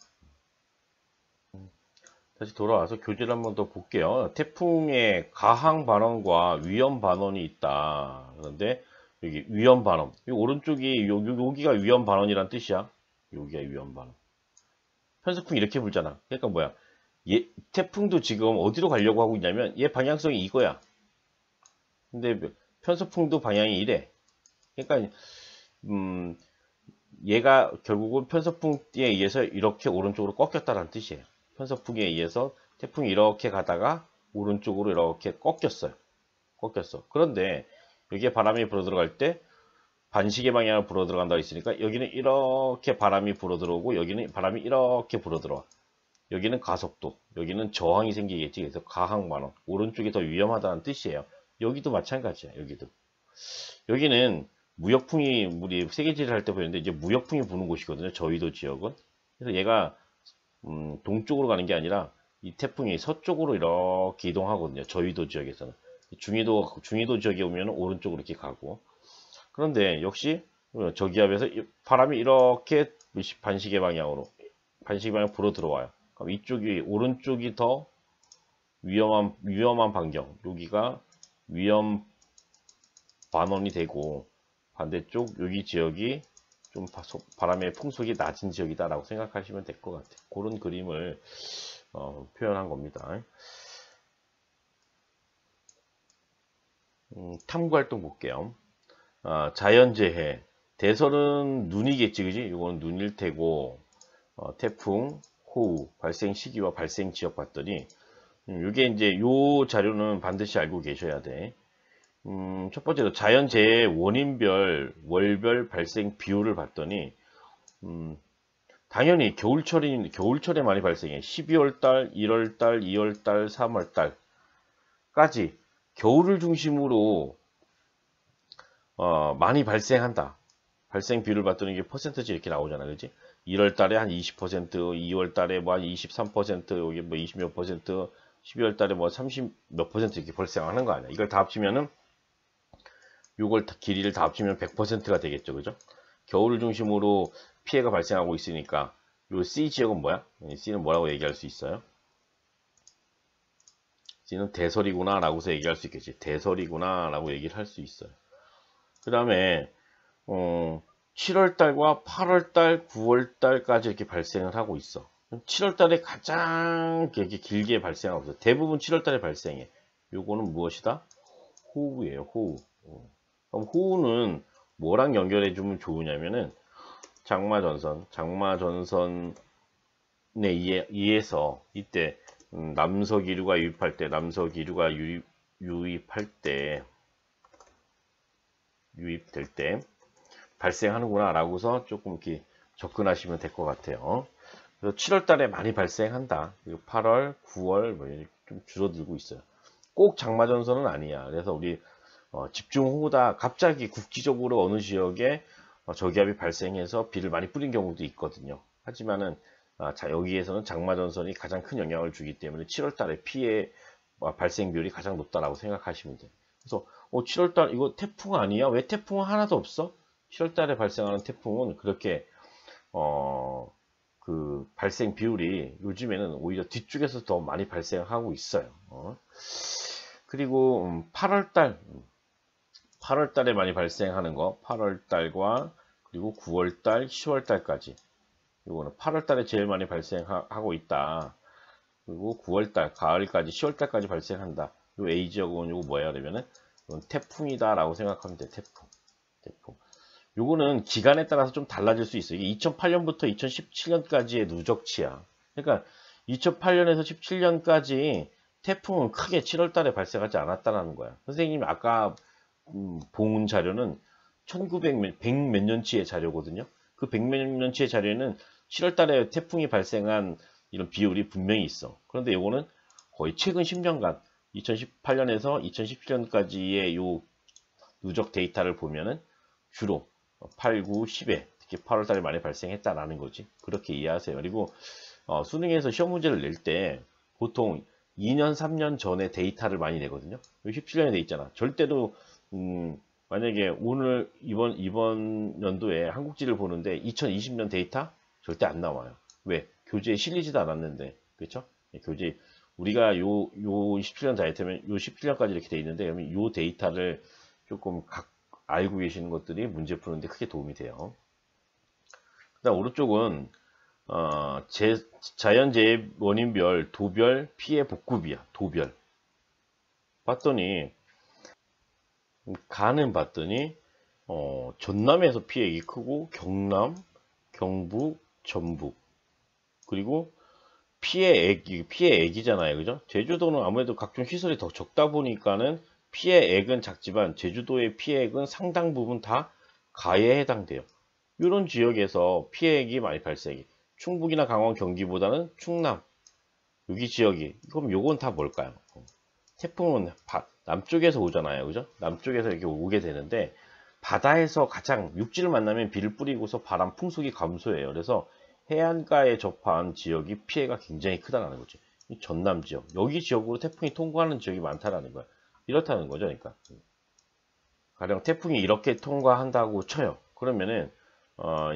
다시 돌아와서 교재를 한번 더 볼게요. 태풍의 가항 반원과 위험 반원이 있다. 그런데 여기 위험 반원. 이 오른쪽이 여기가 위험 반원이란 뜻이야. 여기가 위험 반원. 편서풍 이렇게 불잖아. 그러니까 뭐야? 태풍도 지금 어디로 가려고 하고 있냐면 얘 방향성이 이거야. 근데 편서풍도 방향이 이래. 그러니까 얘가 결국은 편서풍에 의해서 이렇게 오른쪽으로 꺾였다는 뜻이에요. 편서풍에 의해서 태풍이 이렇게 가다가 오른쪽으로 이렇게 꺾였어요. 그런데 여기에 바람이 불어 들어갈 때 반시계 방향으로 불어 들어간다고 했으니까 여기는 이렇게 바람이 불어 들어오고 여기는 바람이 이렇게 불어 들어와. 여기는 가속도, 여기는 저항이 생기겠지. 그래서 가항반원, 오른쪽이 더 위험하다는 뜻이에요. 여기도 마찬가지야. 여기는 무역풍이 우리 세계지리를 할 때 보였는데 이제 무역풍이 부는 곳이거든요. 저위도 지역은. 그래서 얘가 동쪽으로 가는 게 아니라 이 태풍이 서쪽으로 이렇게 이동하거든요. 저위도 지역에서는. 중위도 지역에 오면 오른쪽으로 이렇게 가고. 그런데 역시 저기압에서 바람이 이렇게 반시계 방향 불어 들어와요. 그럼 이쪽이 오른쪽이 더 위험한 반경, 여기가 위험 반원이 되고 반대쪽 여기 지역이 좀 바람의 풍속이 낮은 지역이다라고 생각하시면 될 것 같아요. 그런 그림을 표현한 겁니다. 탐구활동 볼게요. 자연재해, 대설은 눈이겠지, 그지? 이거는 눈일 테고, 태풍, 호우, 발생 시기와 발생 지역 봤더니, 이게 이제 요 자료는 반드시 알고 계셔야 돼. 첫 번째로 자연재해 원인별, 월별 발생 비율을 봤더니, 당연히 겨울철에 많이 발생해. 12월달, 1월달, 2월달, 3월달까지 겨울을 중심으로 많이 발생한다. 발생 비율을 봤더니 이게 퍼센트지 이렇게 나오잖아, 그지? 1월 달에 한 20%, 2월 달에 뭐 한 23%, 여기 뭐 20 몇 퍼센트, 12월 달에 뭐 30 몇 퍼센트 이렇게 발생하는 거 아니야. 이걸 다 합치면은, 길이를 다 합치면 100%가 되겠죠, 그죠? 겨울을 중심으로 피해가 발생하고 있으니까, 요 C 지역은 뭐야? C는 뭐라고 얘기할 수 있어요? C는 대설이구나 라고서 얘기할 수 있겠지. 대설이구나 라고 얘기를 할 수 있어요. 그 다음에 7월달과 8월달, 9월달까지 이렇게 발생을 하고 있어. 7월달에 가장 이렇게 길게 발생하고 있어. 대부분 7월달에 발생해. 요거는 무엇이다? 호우예요. 호우. 그럼 호우는 뭐랑 연결해 주면 좋으냐면은 장마전선에 의해서 이때 남서기류가 유입할 때 유입될 때 발생하는구나 라고서 조금 이렇게 접근하시면 될 것 같아요. 그래서 7월 달에 많이 발생한다. 그리고 8월, 9월 뭐 좀 줄어들고 있어요. 꼭 장마전선은 아니야. 그래서 우리 집중호우다 갑자기 국지적으로 어느 지역에 저기압이 발생해서 비를 많이 뿌린 경우도 있거든요. 하지만은 여기에서는 장마전선이 가장 큰 영향을 주기 때문에 7월 달에 피해 발생 비율이 가장 높다라고 생각하시면 돼요. 그래서 7월달 이거 태풍 아니야? 왜 태풍은 하나도 없어? 7월달에 발생하는 태풍은 그렇게 그 발생 비율이 요즘에는 오히려 뒤쪽에서 더 많이 발생하고 있어요. 그리고 8월달에 많이 발생하는 거 8월달과 그리고 9월달, 10월달까지 이거는 8월달에 제일 많이 발생하고 있다. 그리고 9월달, 가을까지 10월달까지 발생한다. 요 A 지역은 요거 뭐야 그러면은 이건 태풍이다 라고 생각하면 돼. 태풍. 요거는 기간에 따라서 좀 달라질 수 있어요. 이게 2008년부터 2017년까지의 누적치야. 그러니까 2008년에서 17년까지 태풍은 크게 7월달에 발생하지 않았다는 거야. 선생님이 아까 본 자료는 1900 몇 년치의 자료거든요. 그 100 몇 년치의 자료에는 7월달에 태풍이 발생한 이런 비율이 분명히 있어. 그런데 이거는 거의 최근 10년간 2018년에서 2017년까지의 요 누적 데이터를 보면은 주로 8, 9, 10에 특히 8월달에 많이 발생했다라는 거지. 그렇게 이해하세요. 그리고 수능에서 시험 문제를 낼 때 보통 2년, 3년 전에 데이터를 많이 내거든요. 17년에 돼 있잖아. 절대로 만약에 오늘 이번 연도에 한국지를 보는데 2020년 데이터 절대 안 나와요. 왜? 교재에 실리지도 않았는데, 그렇죠? 교재 우리가 요 17년 데이터면 요 17년까지 이렇게 돼 있는데, 그러면 요 데이터를 조금 알고 계시는 것들이 문제 푸는데 크게 도움이 돼요. 그다음 오른쪽은 자연재해 원인별, 도별, 피해 복구비야. 도별. 봤더니 가는 봤더니 전남에서 피해액이 크고 경남, 경북, 전북 그리고 피해액이잖아요, 그죠? 제주도는 아무래도 각종 시설이 더 적다 보니까는 피해액은 작지만 제주도의 피해액은 상당 부분 다 가해에 해당돼요. 이런 지역에서 피해액이 많이 발생해. 충북이나 강원, 경기보다는 충남 여기 지역이 그럼 요건 다 뭘까요? 태풍은 남쪽에서 오잖아요, 그죠? 남쪽에서 이렇게 오게 되는데 바다에서 가장 육지를 만나면 비를 뿌리고서 바람 풍속이 감소해요. 그래서 해안가에 접한 지역이 피해가 굉장히 크다는 거죠. 이 전남 지역, 여기 지역으로 태풍이 통과하는 지역이 많다라는 거야. 이렇다는 거죠, 그러니까. 가령 태풍이 이렇게 통과한다고 쳐요. 그러면은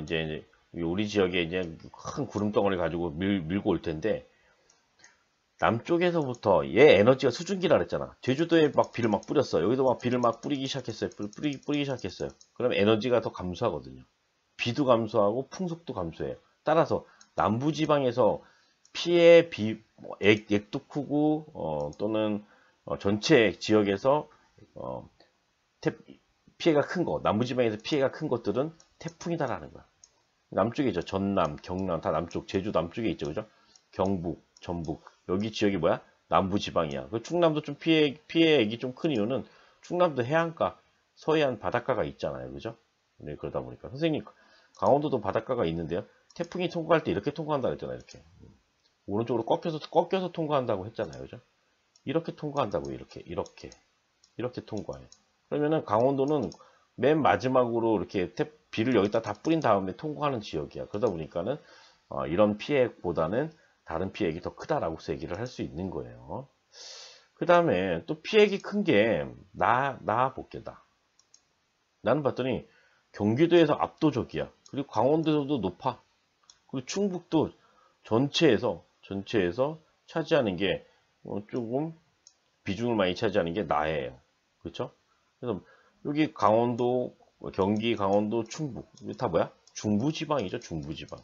이제 우리 지역에 이제 큰 구름 덩어리 가지고 밀고 올 텐데, 남쪽에서부터 얘 에너지가 수증기라 그랬잖아. 제주도에 막 비를 막 뿌렸어. 여기도 막 비를 막 뿌리기 시작했어요. 뿌리기 시작했어요. 그럼 에너지가 더 감소하거든요. 비도 감소하고 풍속도 감소해요. 따라서 남부지방에서 피해 액도 크고 또는 전체 지역에서 피해가 큰 거, 남부지방에서 피해가 큰 것들은 태풍이다라는 거야. 남쪽에 있죠. 전남, 경남 다 남쪽, 제주 남쪽에 있죠, 그죠? 경북, 전북 여기 지역이 뭐야? 남부지방이야. 그 충남도 좀 피해액이 좀 큰 이유는 충남도 해안가, 서해안 바닷가가 있잖아요, 그죠? 네, 그러다 보니까 선생님 강원도도 바닷가가 있는데요. 태풍이 통과할 때 이렇게 통과한다 그랬잖아요, 이렇게 오른쪽으로 꺾여서 통과한다고 했잖아요, 그죠? 이렇게 통과한다고 이렇게 통과해. 그러면은 강원도는 맨 마지막으로 이렇게 비를 여기다 다 뿌린 다음에 통과하는 지역이야. 그러다 보니까는 이런 피해보다는 다른 피해액이 더 크다라고 얘기를 할 수 있는 거예요. 그 다음에 또 피해액이 큰 게 나 볼게. 나는 봤더니 경기도에서 압도적이야. 그리고 강원도에서도 높아. 그리고 충북도 전체에서 차지하는 게 조금 비중을 많이 차지하는 게 나예요. 그렇죠? 그래서 여기 강원도, 경기, 강원도, 충북 이게 다 뭐야? 중부지방이죠. 중부지방.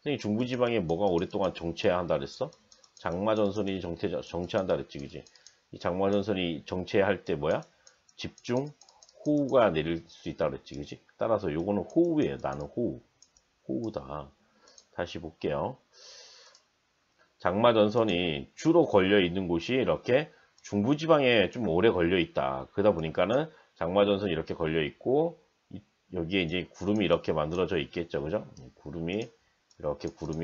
선생님 중부지방에 뭐가 오랫동안 정체한다 그랬어? 장마전선이 정체한다 그랬지, 그지? 이 장마전선이 정체할 때 뭐야? 집중 호우가 내릴 수 있다 그랬지, 그지? 따라서 요거는 호우예요. 나는 호우다. 다시 볼게요. 장마전선이 주로 걸려 있는 곳이 이렇게 중부지방에 좀 오래 걸려 있다. 그러다 보니까는 장마전선이 이렇게 걸려 있고, 여기에 이제 구름이 이렇게 만들어져 있겠죠, 그죠? 구름이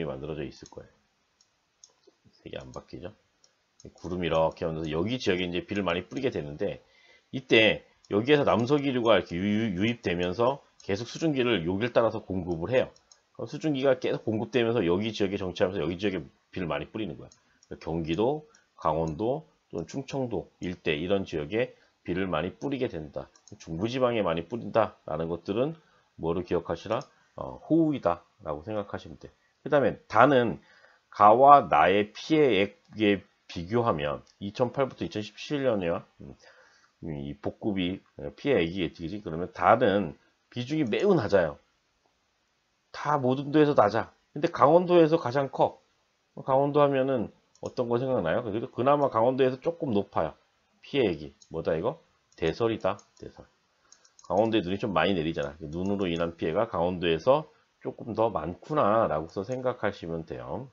만들어져 있을 거예요. 색이 안 바뀌죠? 구름이 이렇게 만들어서 여기 지역에 이제 비를 많이 뿌리게 되는데, 이때 여기에서 남서기류가 이렇게 유입되면서 계속 수증기를 여기를 따라서 공급을 해요. 수증기가 계속 공급되면서 여기 지역에 정체하면서 여기 지역에 비를 많이 뿌리는 거야. 경기도, 강원도, 또는 충청도 일대 이런 지역에 비를 많이 뿌리게 된다. 중부지방에 많이 뿌린다라는 것들은 뭐로 기억하시라? 호우이다 라고 생각하시면 돼. 그 다음에 다는 가와 나의 피해액에 비교하면 2008부터 2017년이야. 이 복급이 피해액이겠지. 그러면 다는 비중이 매우 낮아요. 다 모든 도에서 낮아. 근데 강원도에서 가장 커. 강원도 하면은 어떤 거 생각나요? 그래도 그나마 강원도에서 조금 높아요. 피해액이. 뭐다 이거? 대설이다. 대설. 강원도에 눈이 좀 많이 내리잖아. 눈으로 인한 피해가 강원도에서 조금 더 많구나 라고서 생각하시면 돼요.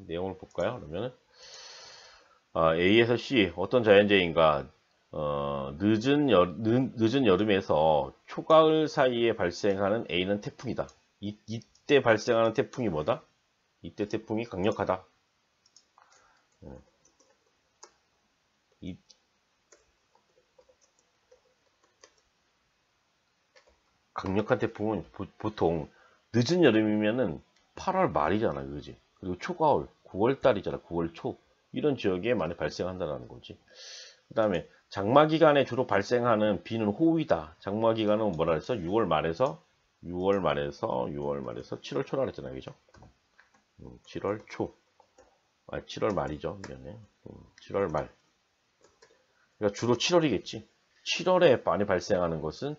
내용을 볼까요? 그러면은 A에서 C 어떤 자연재해인가? 늦은 여름에서 초가을 사이에 발생하는 A는 태풍이다. 이때 발생하는 태풍이 뭐다? 이때 태풍이 강력하다. 강력한 태풍은 보통 늦은 여름이면은 8월 말이잖아, 그지? 그리고 초가을, 9월 달이잖아, 9월 초. 이런 지역에 많이 발생한다는 거지. 그 다음에 장마 기간에 주로 발생하는 비는 호우이다. 장마 기간은 뭐라 그랬어? 6월 말에서 7월 초라 그랬잖아요, 그죠? 7월 초. 7월 말이죠, 미안해. 7월 말. 그러니까 주로 7월이겠지. 7월에 많이 발생하는 것은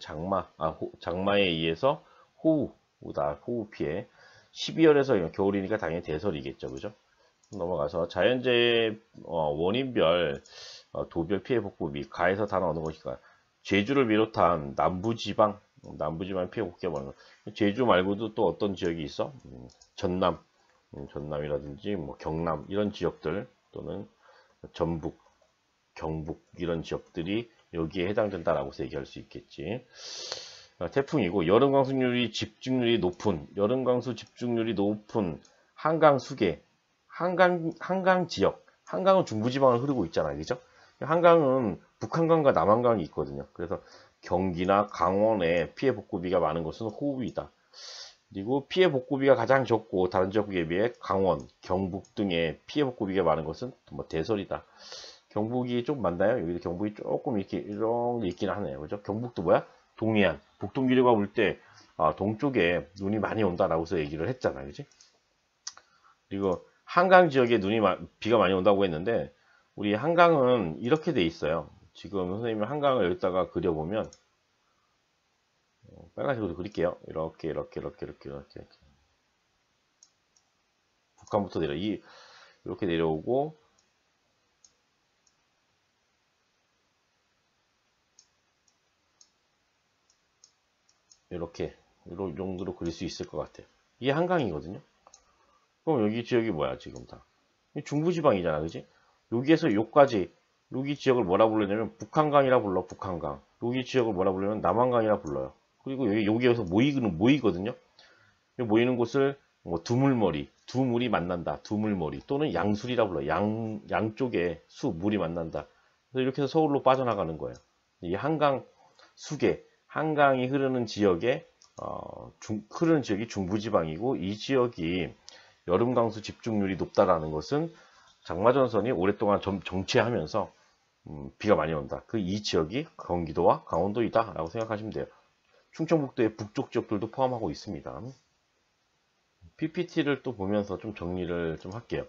장마에 의해서 호우다. 호우 피해. 12월에서 겨울이니까 당연히 대설이겠죠, 그죠? 넘어가서 자연재해 원인별 도별 피해 복구비 가에서 단 어느 것일까? 제주를 비롯한 남부지방 피해 복구가 많은 거. 제주 말고도 또 어떤 지역이 있어? 전남이라든지 뭐 경남 이런 지역들 또는 전북, 경북 이런 지역들이 여기에 해당된다라고 얘기할 수 있겠지. 태풍이고 여름 강수 집중률이 높은 한강 수계, 한강 지역, 한강은 중부지방을 흐르고 있잖아요, 그죠? 한강은 북한강과 남한강이 있거든요. 그래서 경기나 강원에 피해 복구비가 많은 것은 호우이다. 그리고 피해 복구비가 가장 적고 다른 지역에 비해 강원, 경북 등의 피해 복구비가 많은 것은 뭐 대설이다. 경북이 좀 많나요? 여기도 경북이 조금 이렇게 있긴 하네요. 그죠? 경북도 뭐야? 동해안. 북동기류가 올 때 동쪽에 눈이 많이 온다라고서 얘기를 했잖아요. 그지? 그리고 한강 지역에 비가 많이 온다고 했는데, 우리 한강은 이렇게 돼 있어요. 지금 선생님이 한강을 여기다가 그려보면, 빨간색으로 그릴게요. 이렇게. 북한부터 이렇게 내려오고, 이렇게, 이런 정도로 그릴 수 있을 것 같아요. 이게 한강이거든요. 그럼 여기 지역이 뭐야, 지금 다? 중부지방이잖아, 그지? 여기에서 여기까지, 여기 지역을 뭐라 부르냐면, 북한강이라 불러, 북한강. 여기 지역을 뭐라 부르면, 남한강이라 불러요. 그리고 여기에서 모이거든요. 모이는 곳을, 뭐, 두물이 만난다, 두물머리. 또는 양술이라 불러, 양쪽에 물이 만난다. 그래서 이렇게 해서 서울로 빠져나가는 거예요. 이 한강이 흐르는 지역이 중부지방이고, 이 지역이 여름 강수 집중률이 높다라는 것은 장마전선이 오랫동안 정체하면서 비가 많이 온다. 이 지역이 경기도와 강원도이다 라고 생각하시면 돼요. 충청북도의 북쪽 지역들도 포함하고 있습니다. PPT를 또 보면서 좀 정리를 좀 할게요.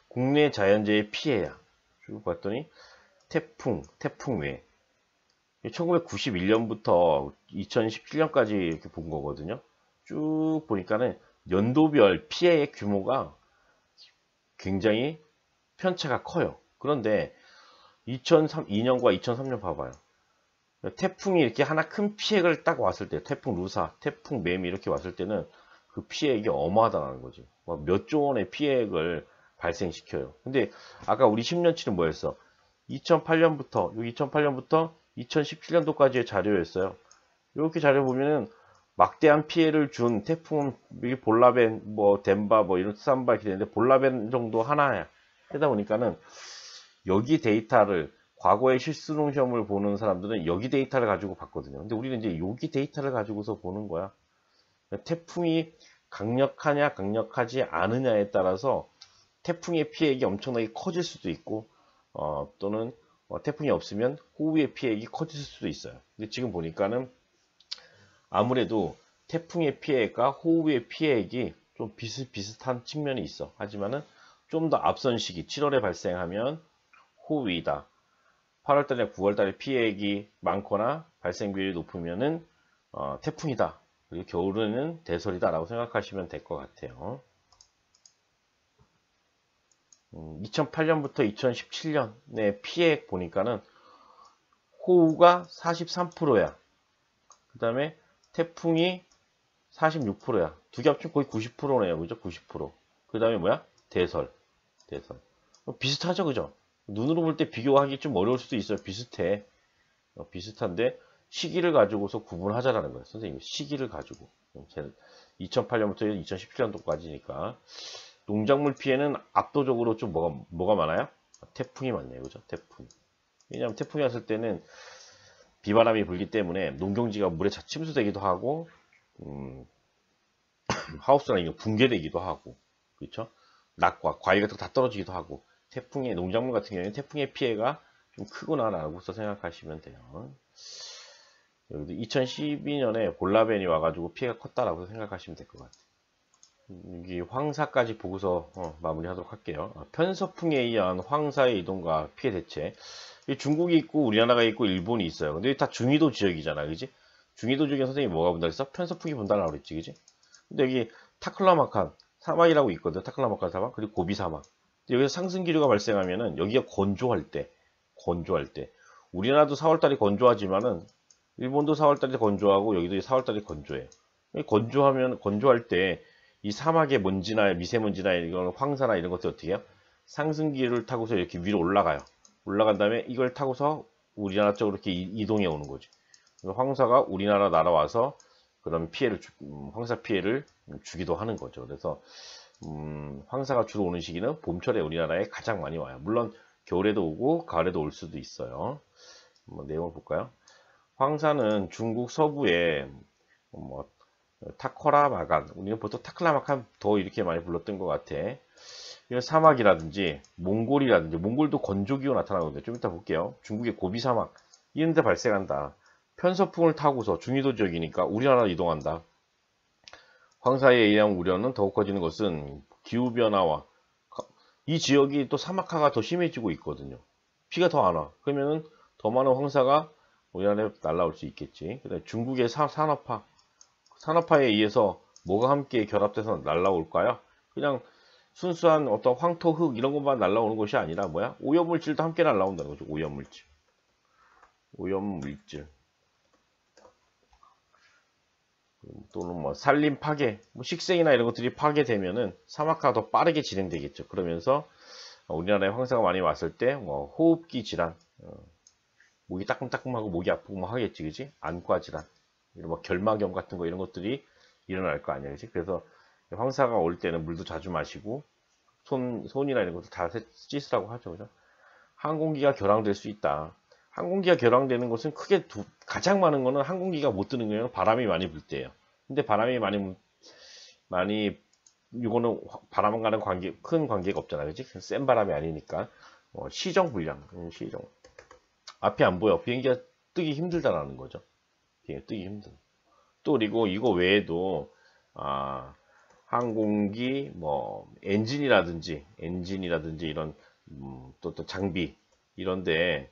국내 자연재해 피해야. 쭉 봤더니 태풍 외 1991년부터 2017년까지 이렇게 본 거거든요. 쭉 보니까는 연도별 피해의 규모가 굉장히 편차가 커요. 그런데 2002년과 2003년 봐봐요. 태풍이 이렇게 하나 큰 피해를 딱 왔을 때, 태풍 루사, 태풍 매미 이렇게 왔을 때는 그 피해액이 어마하다는 거죠. 몇 조 원의 피해액을 발생시켜요. 근데 아까 우리 10년치는 뭐였어? 2008년부터 2017년도까지의 자료였어요. 이렇게 자료 보면은 막대한 피해를 준 태풍은 볼라벤, 덴바, 이런 삼바 이렇게 되는데, 볼라벤 정도 하나야. 하다 보니까는 여기 데이터를, 과거의 실수능 시험을 보는 사람들은 여기 데이터를 가지고 봤거든요. 근데 우리는 이제 여기 데이터를 가지고서 보는 거야. 태풍이 강력하냐 강력하지 않으냐에 따라서 태풍의 피해액이 엄청나게 커질 수도 있고, 또는 태풍이 없으면 호우의 피해액이 커질 수도 있어요. 근데 지금 보니까는 아무래도 태풍의 피해액과 호우의 피해액이 좀 비슷비슷한 측면이 있어. 하지만은 좀 더 앞선 시기 7월에 발생하면 호우이다. 8월달에 9월달에 피해액이 많거나 발생 비율이 높으면은 태풍이다. 그리고 겨울에는 대설이다 라고 생각하시면 될 것 같아요. 2008년부터 2017년의 피해액 보니까는 호우가 43%야. 그 다음에 태풍이 46%야. 두 개 합치면 거의 90%네요. 그죠? 90%. 그 다음에 뭐야? 대설. 비슷하죠? 그죠? 눈으로 볼 때 비교하기 좀 어려울 수도 있어요. 비슷해. 비슷한데 시기를 가지고서 구분하자라는 거예요. 선생님, 시기를 가지고. 2008년부터 2017년도까지니까. 농작물 피해는 압도적으로 좀 뭐가 많아요? 태풍이 많네요. 그죠? 태풍. 왜냐하면 태풍이 왔을 때는 비바람이 불기 때문에 농경지가 물에 침수되기도 하고, 하우스나 이거 붕괴되기도 하고, 그렇죠? 낙과 과일 같은 거 다 떨어지기도 하고, 농작물 같은 경우에는 태풍의 피해가 좀 크구나라고서 생각하시면 돼요. 여기도 2012년에 볼라벤이 와가지고 피해가 컸다라고 생각하시면 될 것 같아요. 여기 황사까지 보고서 마무리하도록 할게요. 편서풍에 의한 황사의 이동과 피해 대체. 중국이 있고 우리나라가 있고 일본이 있어요. 근데 다 중위도 지역이잖아, 그지? 중위도 지역에 선생님이 뭐가 본다 그랬어? 편서풍이 본다라고 그랬지, 그지? 근데 여기 타클라마칸 사막이라고 있거든. 타클라마칸 사막 그리고 고비 사막. 여기서 상승 기류가 발생하면은 여기가 건조할 때 우리나라도 4월달이 건조하지만은 일본도 4월달이 건조하고 여기도 4월달이 건조해. 건조할 때 이 사막의 먼지나 미세먼지나 이런 황사나 이런 것들 어떻게 해요? 상승 기류를 타고서 이렇게 위로 올라가요. 올라간 다음에 이걸 타고서 우리나라 쪽으로 이렇게 이동해 오는 거지. 황사가 우리나라 날아와서 그런 황사 피해를 주기도 하는 거죠. 그래서 황사가 주로 오는 시기는 봄철에 우리나라에 가장 많이 와요. 물론 겨울에도 오고 가을에도 올 수도 있어요. 한번 내용을 볼까요? 황사는 중국 서부에 타코라마간, 우리는 보통 타클라마칸 더 이렇게 많이 불렀던 것 같아. 이런 사막이라든지 몽골도 건조기후 나타나거든요. 좀 이따 볼게요. 중국의 고비 사막 이런 데 발생한다. 편서풍을 타고서 중위도 지역이니까 우리나라로 이동한다. 황사에 의한 우려는 더욱 커지는 것은 기후변화와 이 지역이 또 사막화가 더 심해지고 있거든요. 비가 더 안 와. 그러면은 더 많은 황사가 우리나라에 날라올 수 있겠지. 그다음에 중국의 산업화에 의해서 뭐가 함께 결합돼서 날라올까요? 그냥 순수한 어떤 황토, 흙 이런 것만 날라오는 것이 아니라 뭐야? 오염물질도 함께 날라온다는 거죠. 오염물질. 또는 뭐 산림 파괴, 뭐 식생이나 이런 것들이 파괴되면은 사막화가 더 빠르게 진행되겠죠. 그러면서 우리나라에 황사가 많이 왔을 때 뭐 호흡기 질환, 목이 따끔따끔하고 목이 아프고 뭐 하겠지, 그지? 안과 질환, 이런 뭐 결막염 같은 거 이런 것들이 일어날 거 아니야, 그지? 그래서 황사가 올 때는 물도 자주 마시고 손이나 이런 것도 다 씻으라고 하죠, 그죠? 항공기가 결항될 수 있다. 항공기가 결항되는 것은 크게 가장 많은 거는 항공기가 못 드는 거예요. 바람이 많이 불 때예요. 근데 바람이 많이 이거는 바람과는 큰 관계가 없잖아, 그지? 센 바람이 아니니까 시정 불량, 시정. 앞이 안 보여. 비행기가 뜨기 힘들다라는 거죠. 비행기 뜨기 힘든. 또 그리고 이거 외에도 항공기 뭐 엔진이라든지 이런 또 장비 이런데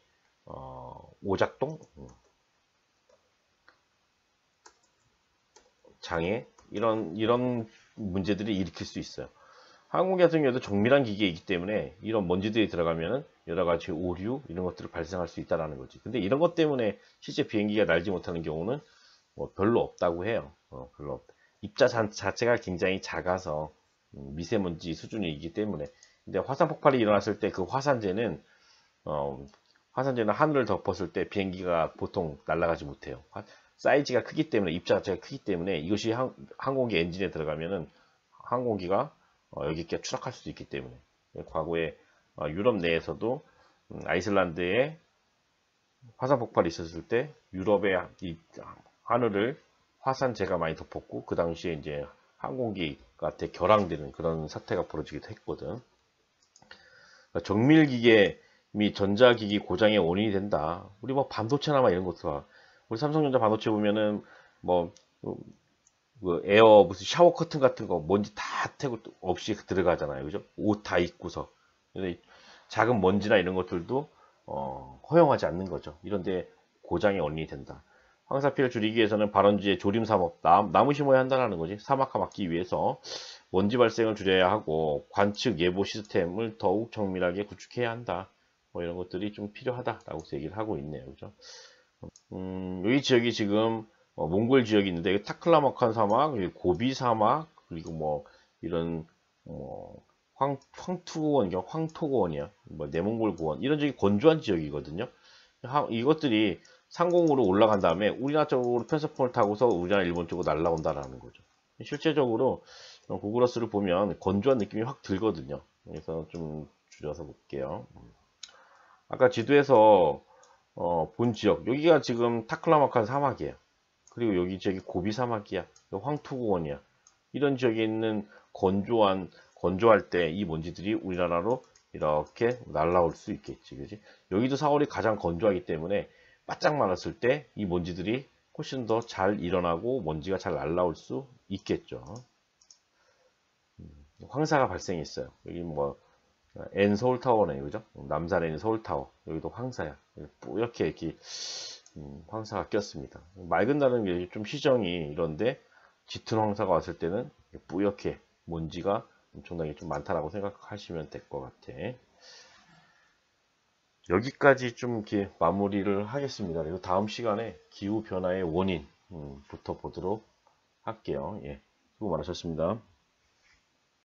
오작동, 장애 이런 문제들이 일으킬 수 있어요. 항공기 같은 경우도 정밀한 기계이기 때문에 이런 먼지들이 들어가면은 여러 가지 오류 이런 것들을 발생할 수 있다라는 거지. 근데 이런 것 때문에 실제 비행기가 날지 못하는 경우는 뭐 별로 없다고 해요. 별로 없다. 입자 자체가 굉장히 작아서 미세먼지 수준이기 때문에. 근데 화산 폭발이 일어났을 때 그 화산재는 하늘을 덮었을 때 비행기가 보통 날아가지 못해요. 사이즈가 크기 때문에, 입자 자체가 크기 때문에 이것이 항공기 엔진에 들어가면은 항공기가 여기께 추락할 수도 있기 때문에. 과거에 유럽 내에서도 아이슬란드에 화산 폭발이 있었을 때 유럽의 이 하늘을 화산재가 많이 덮었고 그 당시에 이제 항공기가 결항되는 그런 사태가 벌어지기도 했거든. 정밀기계 및 전자기기 고장의 원인이 된다. 우리 뭐 반도체나 막 이런 것도 우리 삼성전자 반도체 보면은 뭐 에어 무슨 샤워 커튼 같은 거 먼지 다 태고 없이 들어가잖아요, 그죠? 옷 다 입고서. 근데 작은 먼지나 이런 것들도 허용하지 않는 거죠. 이런데 고장의 원인이 된다. 황사 피해를 줄이기 위해서는 발원지의 조림 사업, 나무 심어야 한다는 거지. 사막화 막기 위해서 먼지 발생을 줄여야 하고 관측 예보 시스템을 더욱 정밀하게 구축해야 한다. 뭐 이런 것들이 좀 필요하다라고 얘기를 하고 있네요, 그죠? 여기 지역이 지금 몽골 지역이 있는데 타클라마칸 사막, 고비 사막, 그리고 뭐 이런 황토고원이야, 뭐 내몽골 고원 이런 지역이 건조한 지역이거든요. 이것들이 상공으로 올라간 다음에 우리나라 쪽으로 편서풍을 타고서 우리나라 일본 쪽으로 날라온다라는 거죠. 실제적으로 구글어스를 보면 건조한 느낌이 확 들거든요. 그래서 좀 줄여서 볼게요. 아까 지도에서 본 지역, 여기가 지금 타클라마칸 사막이에요. 그리고 여기 지역이 고비 사막이야. 황토고원이야. 이런 지역에 있는 건조할 때 이 먼지들이 우리나라로 이렇게 날라올 수 있겠지, 그지? 여기도 4월이 가장 건조하기 때문에 바짝 말랐을 때 이 먼지들이 훨씬 더 잘 일어나고 먼지가 잘 날라올 수 있겠죠. 황사가 발생했어요. 여기 뭐 N 서울타워네, 그죠? 남산 N 서울타워. 여기도 황사야. 이렇게 황사가 꼈습니다. 맑은 날은 좀 시정이 이런데 짙은 황사가 왔을 때는 뿌옇게 먼지가 엄청나게 좀 많다라고 생각하시면 될 것 같아. 여기까지 좀 이렇게 마무리를 하겠습니다. 그리고 다음 시간에 기후 변화의 원인부터 보도록 할게요. 예, 수고 많으셨습니다.